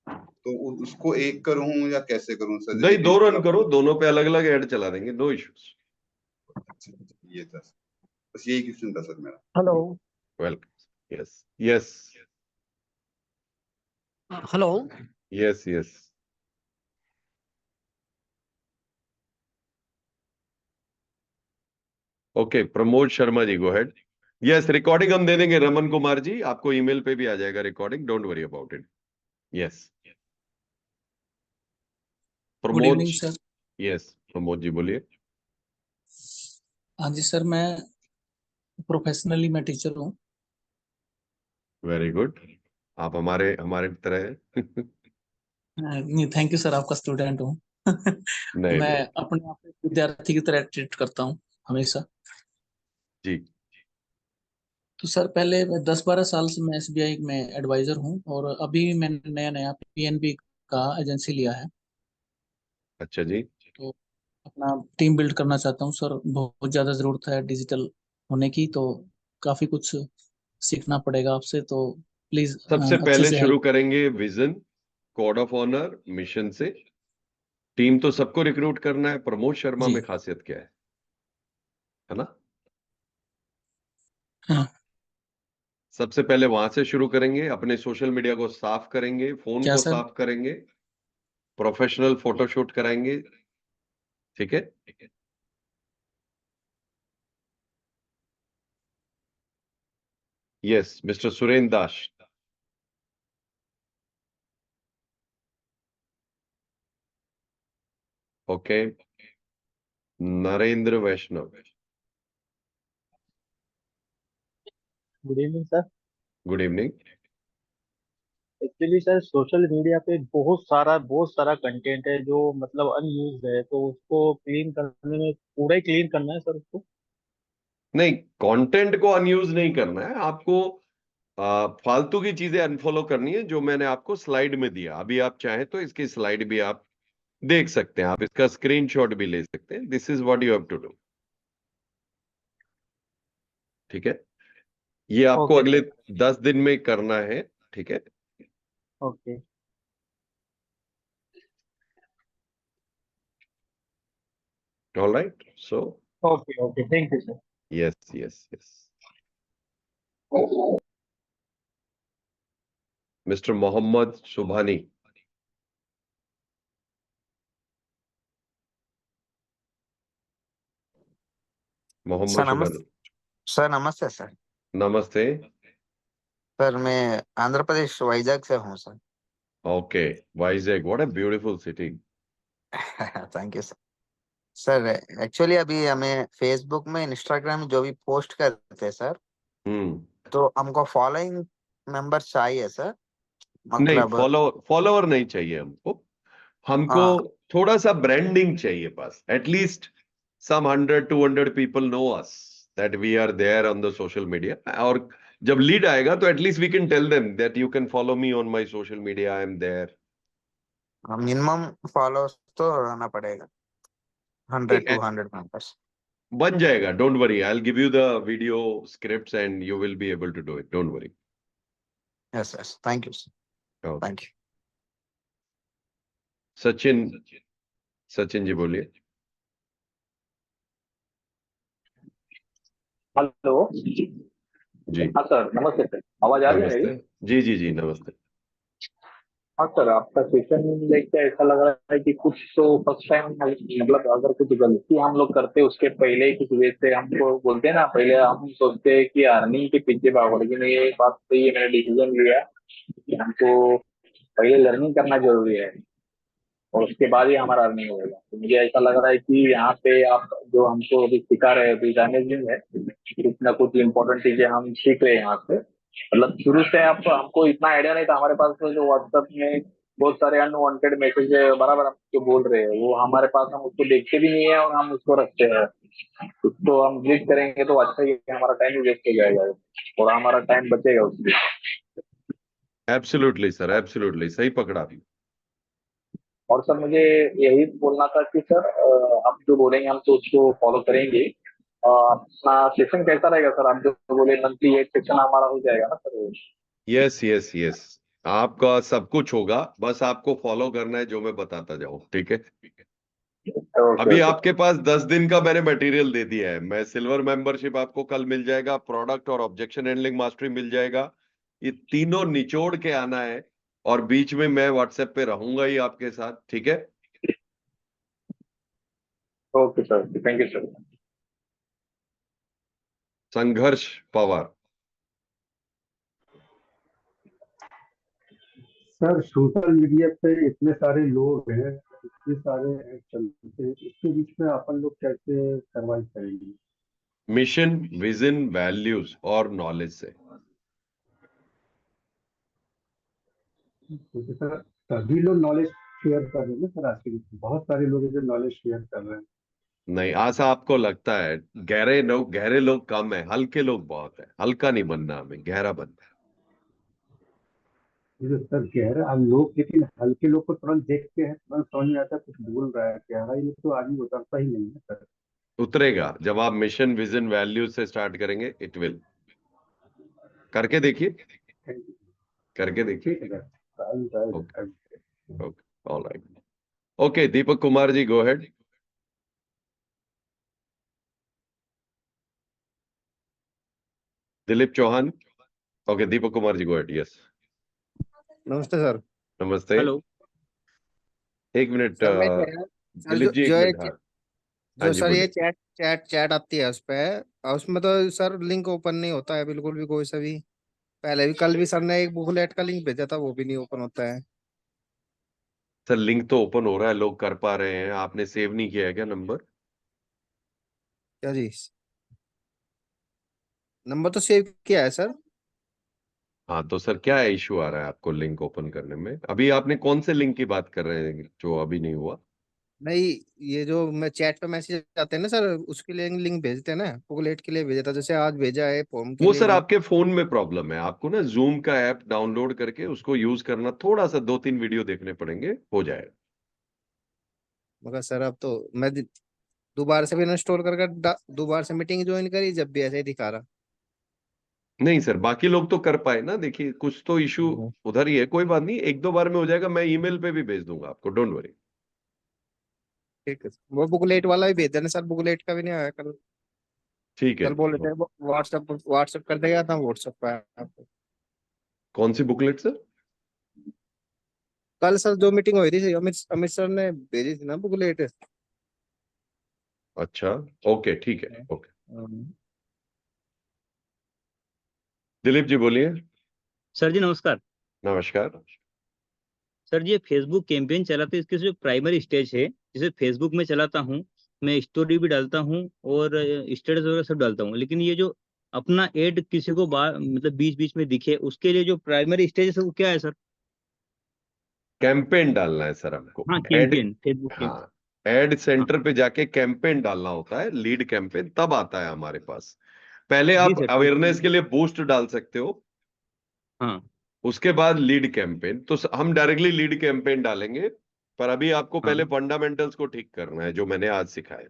तो उसको एक करूँ या कैसे करूँ सर?
नहीं,
जैसे
2 रन
डिजिटल
करो, दोनों पे अलग अलग ऐड चला देंगे, नो इश्यूज।
अच्छा, ये था सर। बस यही क्वेश्चन था सर मेरा।
Hello.
Welcome. Yes yes
hello.
Yes yes. Okay, Pramod Sharma ji, go ahead. Yes, recording हम दे देंगे रमन कुमार जी, आपको ईमेल पे भी आ जाएगा recording, don't worry about it. Yes,
good
Pramod.
Evening sir.
Yes, Pramod ji बोलिए।
हाँ जी सर, मैं प्रोफेशनली मैं टीचर हूँ।
वेरी गुड, आप हमारे हमारे तरह हैं।
नहीं, थैंक यू सर, आपका स्टूडेंट हूँ।
नहीं
मैं
नहीं
अपने आप को विद्यार्थी की तरह ट्रीट करता हूँ हमेशा।
जी।
तो सर पहले मैं 10-12 साल से मैं एसबीआई में एडवाइजर हूँ, और अभी मैंने नया नया पीएनबी का एजेंसी लिया है।
अच्छा जी।
तो अपना टीम बिल्ड करना चाहता हूँ सर। बहुत ज़्यादा ज़रूरत है डिजिटल होने की, तो काफ़ी कुछ सीखना पड़ेगा आपसे, तो प्लीज़
सबसे
अच्छे
पहले
से
शुरू
हेल्प।
करेंगे vision, code of honour, mission से। टीम तो सबको रिक्रूट करना है, प्रमोद शर्मा
जी।
में खासियत क्या है ना?
हाँ।
सबसे पहले वहां से शुरू करेंगे, अपने सोशल मीडिया को साफ करेंगे, फोन
क्या
को
सर?
साफ करेंगे, प्रोफेशनल फोटोशूट कराएंगे, ठीक है? Yes, Mr. Suren Das. Okay. Narendra Vaishnav.
Good evening sir.
Good evening.
Actually sir social media पे बहुत सारा कंटेंट है जो मतलब अनयूज्ड है, तो उसको क्लीन करने में पूरा ही क्लीन करना है सर उसको।
नहीं, कंटेंट को अनयूज नहीं करना है आपको। फालतू की चीजें अनफॉलो करनी है, जो मैंने आपको स्लाइड में दिया। अभी आप चाहें तो इसकी स्लाइड भी आप देख सकते हैं, आप इसका स्क्रीनशॉट भी ले सकते हैं। This is what you have to do. ठीक है, ये आपको
ओके
अगले
सर।
10 दिन में करना है। ठीक है,
okay
all right. So
okay okay, thank you sir.
Yes yes yes. Mister Mohammed Subhani. Mohammed
sir
Subhani,
sir नमस्ते सर।
नमस्ते।
सर मैं आंध्र प्रदेश वाइजैक से हूँ sir.
Okay, Vizag, what a beautiful city.
Thank you sir. Sir actually अभी हमें फेसबुक में, इंस्टाग्राम में जो भी पोस्ट करते हैं सर, तो हमको फॉलोइंग मेंबर चाहिए सर।
नहीं,
मतलब
फॉलोवर नहीं चाहिए हमको
हाँ,
थोड़ा सा ब्रांडिंग चाहिए बस। At least some 100-200 people know us that we are there on the social media, और जब लीड आएगा तो at least we can tell them that you can follow me on my social media, I am there.
Minimum followers तो रहना पड़ेगा 100-200 members.
बन जाएगा, don't worry, I will give you the video scripts and you will be able to do it, don't worry.
Yes yes, thank you sir, thank you.
Sachin, Sachin ji बोलिए।
Hello
जी
हाँ sir, नमस्ते sir, आवाज आ रही है मेरी?
नमस्ते। जी जी जी, नमस्ते।
हाँ सर, आपका सेशन देख के ऐसा लग रहा है कि कुछ तो फर्स्ट टाइम, मतलब अगर कुछ गलती हम लोग करते हैं उसके पहले ही कुछ वे से हमको बोलते हैं ना, पहले हम सोचते हैं कि अर्निंग के पीछे भागो, लेकिन ये बात सही है, मैंने डिसीजन लिया कि हमको पहले लर्निंग करना जरूरी है और उसके बाद ही हमारा अर्निंग होगा। तो मुझे ऐसा लग रहा है कि यहाँ पे आप जो हमको अभी सिखा रहे हैं, अभी अमेजिंग है, कुछ ना कुछ इम्पोर्टेंट चीजें हम सीख रहे हैं यहाँ से। मतलब शुरू से आप हमको इतना आइडिया नहीं था, हमारे पास तो जो व्हाट्सएप में बहुत सारे अनवांटेड मैसेज है, बराबर आप जो बोल रहे हैं वो हमारे पास, हम उसको देखते भी नहीं है और हम उसको रखते हैं। उसको हम डिलीट करेंगे तो अच्छा ही है, हमारा टाइम भी वेस्ट हो जाएगा और हमारा टाइम बचेगा उसमें।
एब्सोल्युटली सर, एब्सोल्युटली सही पकड़ा।
और सर मुझे यही बोलना था कि सर आप जो बोलेंगे हम तो उसको फॉलो करेंगे। अपना सेशन कैसा रहेगा सर? आप जो बोले मंथली एक सेशन हमारा हो जाएगा ना सर?
यस यस यस, आपका सब कुछ होगा, बस आपको फॉलो करना है जो मैं बताता जाऊं। ठीक है, अभी आपके पास 10 दिन का मैंने मटेरियल दे दिया है। मैं सिल्वर मेंबरशिप आपको कल मिल जाएगा, प्रोडक्ट और ऑब्जेक्शन हैंडलिंग मास्टरी मिल जाएगा। ये तीनों निचोड़ के आना है और बीच में मैं व्हाट्सएप पे रहूंगा ही आपके साथ। ठीक है,
okay sir, thank you sir.
संघर्ष पवार।
सर सोशल मीडिया पे इतने सारे लोग हैं, इतने सारे ऐड चलते हैं, इसके बीच में अपन लोग कैसे सर्वाइव करेंगे?
मिशन, विजन, वैल्यूज और नॉलेज से।
क्योंकि सर सभी लोग नॉलेज शेयर कर रहे हैं ना सर, आज के बीच में बहुत सारे लोग हैं जो नॉलेज शेयर कर रहे हैं।
नहीं, ऐसा आपको लगता है? गहरे लोग कम है, हल्के लोग बहुत है। हल्का नहीं बनना हमें, गहरा बनना है।
ये जो सर गहरा हम लोग, लेकिन हल्के लोग को तुरंत देखते हैं, तुरंत समझ में आता है कुछ बोल रहा है, गहरा ही तो आदमी उतरता ही नहीं है सर।
उतरेगा जब आप मिशन, विजन, वैल्यूज से स्टार्ट करेंगे, इट विल। करके देखिए, करके देखिए।
ठीक है sir.
Okay okay, all right. Okay, Deepak Kumar ji, go ahead. Dilip Chauhan. Okay, Deepak Kumar ji, go ahead. Yes,
नमस्ते सर।
नमस्ते।
हेलो
एक मिनट
सर, मैं कह रहा हूँ सर,
दिलीप जी, एक मिनट। हाँ हाँ
जो
जी,
सर ये
बोलिए।
चैट चैट चैट आती है उस पे, और उसमें तो सर लिंक ओपन नहीं होता है बिल्कुल भी, कोई सा भी। पहले भी कल भी सर ने एक बुकलेट का लिंक भेजा था, वो भी नहीं ओपन होता है।
सर लिंक तो ओपन हो रहा है, लोग कर पा रहे हैं, आपने सेव नहीं किया है क्या नंबर?
क्या जी? नंबर तो सेव किया है सर।
हाँ तो सर क्या इशू आ रहा है आपको लिंक ओपन करने में? अभी आपने कौन से लिंक की बात कर रहे हैं जो अभी नहीं हुआ?
नहीं, ये जो मैं चैट पे मैसेज आते हैं ना सर, उसके लिए लिंक भेजते हैं ना, बुकलेट के लिए भेजा था, जैसे आज भेजा है फॉर्म के
वो
लिए
सर
लिंक।
आपके फोन में प्रॉब्लम है, आपको ना जूम का ऐप डाउनलोड करके उसको यूज करना, थोड़ा सा 2-3 वीडियो देखने पड़ेंगे, हो जाएगा।
मगर सर अब तो मैं दोबारा से भी इंस्टॉल करके दोबारा से मीटिंग ज्वाइन करी, जब भी ऐसे ही दिखा रहा।
नहीं सर, बाकी लोग तो कर पाए ना, देखिए कुछ तो इशू उधर ही है, कोई बात नहीं, 1-2 बार में हो जाएगा, मैं ईमेल पे भी भेज दूंगा आपको, डोंट वरी।
ठीक है, वो बुकलेट वाला भी भेज देना सर, बुकलेट का भी नहीं आया कल।
ठीक है।
कल बोल रहे थे व्हाट्सएप व्हाट्सएप कर देगा था, व्हाट्सएप पे आया आपको।
कौन सी बुकलेट सर?
कल सर जो मीटिंग हुई थी, अमित अमित सर ने भेजी थी ना बुकलेट।
अच्छा, ओके, ठीक है, ओके। दिलीप जी बोलिए।
सर जी नमस्कार।
नमस्कार।
सर जी, ये फेसबुक कैंपेन चलाते इसके जो प्राइमरी स्टेज है, जिसे फेसबुक में चलाता हूँ, मैं स्टोरी भी डालता हूँ और स्टेटस वगैरह सब डालता हूँ, लेकिन ये जो अपना एड किसी को मतलब बीच बीच में दिखे, उसके लिए जो प्राइमरी स्टेज है वो क्या है सर?
कैंपेन डालना है सर आपको।
हाँ,
एड,
कैंपेन फेसबुक के।
हाँ, एड
हाँ
सेंटर पे जाके कैंपेन डालना होता है, लीड कैंपेन तब आता है हमारे पास। पहले
जी
आप
सर।
अवेयरनेस के लिए बूस्ट डाल सकते हो,
हाँ
उसके बाद लीड कैंपेन, तो हम डायरेक्टली लीड कैंपेन डालेंगे, पर अभी आपको
हाँ
पहले फंडामेंटल्स को ठीक करना है, जो मैंने आज सिखाया।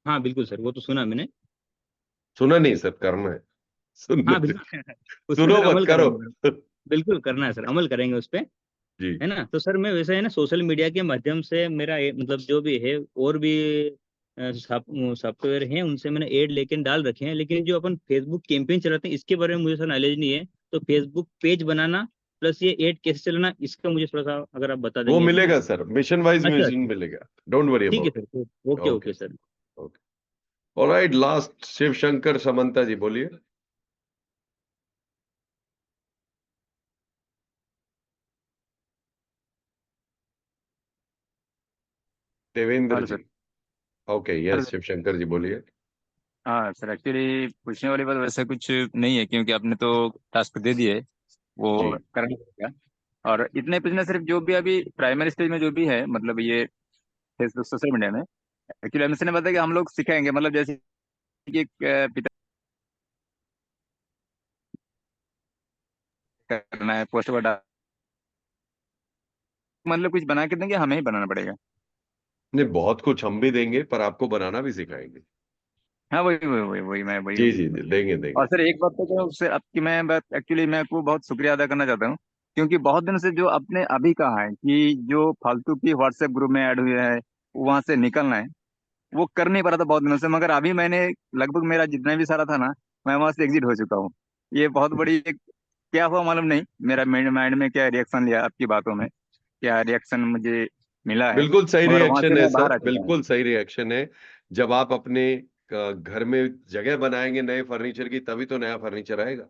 हाँ, बिल्कुल सर, वो तो सुना मैंने।
सुना नहीं सर, करना है, सुनने
हाँ
से।
बिल्कुल उस पर
सुनो
सर
मत
अमल
करो।
करेंगे सर। बिल्कुल करना है सर, अमल करेंगे उस पे।
जी।
है ना? तो सर मैं वैसे है ना, सोशल मीडिया के माध्यम से मेरा मतलब जो भी है और भी सॉफ्टवेयर हैं, उनसे मैंने एड लेके डाल रखे हैं, लेकिन जो अपन फेसबुक कैंपेन चलाते हैं इसके बारे में मुझे सर नॉलेज नहीं है। तो फेसबुक पेज बनाना प्लस ये एड कैसे चलाना, इसका मुझे थोड़ा सा अगर आप बता
वो
देंगे तो।
मिलेगा सर, मिशन वाइज
अच्छा
मिशन
अच्छा,
मिलेगा, डोंट वरी
ठीक है
about
sir,
it.
Okay
okay,
okay sir.
Okay, alright. Last Shiv Shankar Samanta ji बोलिए। देवेंद्र
हेलो
जी।
Sir.
Okay,
hello
yes,
sir.
Shiv Shankar ji बोलिए।
हाँ सर, एक्चुअली पूछने वाली बात वैसे कुछ नहीं है, क्योंकि आपने तो टास्क दे दिए, वो
जी।
करना पड़ेगा। और इतने पूछना, सिर्फ जो भी अभी प्राइमरी स्टेज में जो भी है, मतलब ये फेसबुक सोशल मीडिया में, एक्चुअली एमएससी ने बताया कि हम लोग सिखाएंगे, मतलब जैसे कि एक पिता करना है पोस्ट पर मतलब कुछ बना के देंगे, हमें ही बनाना पड़ेगा।
नहीं, बहुत कुछ हम भी देंगे, पर आपको बनाना भी सिखाएंगे।
हाँ वही मैं वही।
जी जी जी, देंगे देंगे।
और सर एक बात तो जो उससे आपकी मैं बात, एक्चुअली मैं आपको बहुत शुक्रिया अदा करना चाहता हूँ, क्योंकि बहुत दिन से जो आपने अभी कहा है कि जो फालतू की व्हाट्सएप ग्रुप में ऐड हुए है वहां से निकलना है, वो कर नहीं पा रहा था बहुत दिनों से, मगर अभी मैंने लगभग मेरा जितना भी सारा था ना, मैं वहां से एग्जिट हो चुका हूँ। ये बहुत बड़ी एक, क्या हुआ मालूम नहीं, मेरा माइंड में क्या रिएक्शन लिया आपकी बातों में, क्या रिएक्शन मुझे मिला है,
बिल्कुल सही
मगर वहां से
रिएक्शन है
मैं
सर,
बाहर आ चुका हूँ।
बिल्कुल सही रिएक्शन है। जब आप अपने घर में जगह बनाएंगे नए फर्नीचर की, तभी तो नया फर्नीचर आएगा।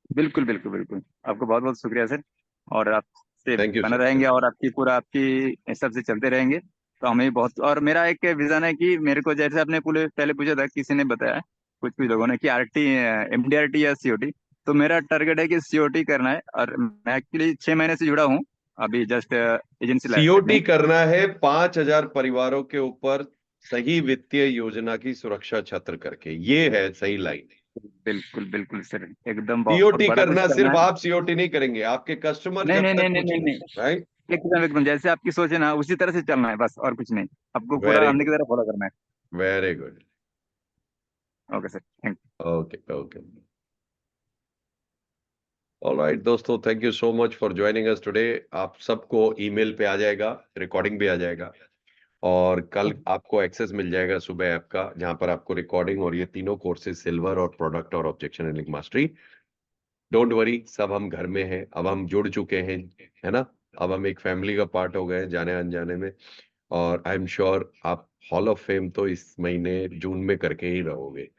बिल्कुल बिल्कुल बिल्कुल, आपको बहुत बहुत शुक्रिया सर। और आपसे
थैंक यू
बने
सर,
रहेंगे
थैंक
और आपकी पूरा आपकी हिसाब से चलते रहेंगे, तो हमें बहुत। और मेरा एक विजन है कि मेरे को, जैसे आपने पहले पूछा था, किसी ने बताया कुछ कुछ लोगों ने कि आरटी, एमडीआरटी या सीओटी, तो मेरा टारगेट है कि सीओटी करना है। और मैं एक्चुअली 6 महीने से जुड़ा हूँ अभी, जस्ट एजेंसी लाइफ में।
सीओटी करना है 5,000 परिवारों के ऊपर, सही वित्तीय योजना की सुरक्षा छत्र करके, ये है सही लाइन।
बिल्कुल बिल्कुल सर, एकदम बहुत
सीओटी
बड़ा कुछ
करना,
करना
सिर्फ
है।
आप सीओटी नहीं करेंगे, आपके कस्टमर
नहीं
जब
नहीं नहीं
तक
नहीं
कुछ
नहीं
नहीं,
नहीं,
राइट।
एकदम एकदम जैसे आपकी सोच है ना, उसी तरह से चलना है बस, और कुछ नहीं। आपको पूरा
वेरी
अंधे की
गुड,
तरह फॉलो करना है।
Very good.
Okay sir, thank
okay, okay, alright दोस्तों, thank you so much for joining us today. आप सबको ईमेल पे आ जाएगा, रिकॉर्डिंग भी आ जाएगा, और कल आपको एक्सेस मिल जाएगा सुबह ऐप का, जहां पर आपको रिकॉर्डिंग और ये तीनों कोर्सेज, सिल्वर और प्रोडक्ट और objection handling mastery, don't worry, सब हम घर में हैं, अब हम जुड़ चुके हैं, है ना। अब हम एक फैमिली का पार्ट हो गए जाने अनजाने में, और आई एम श्योर आप हॉल ऑफ फेम तो इस महीने जून में करके ही रहोगे,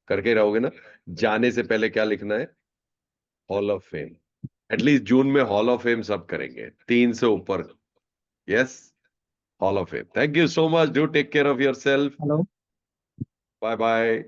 करके रहोगे ना। जाने से पहले क्या लिखना है? Hall of fame, at least June में हॉल ऑफ फेम सब करेंगे, 3 से ऊपर। Yes, hall of fame. Thank you so much, do take care of yourself.
Hello.
Bye bye.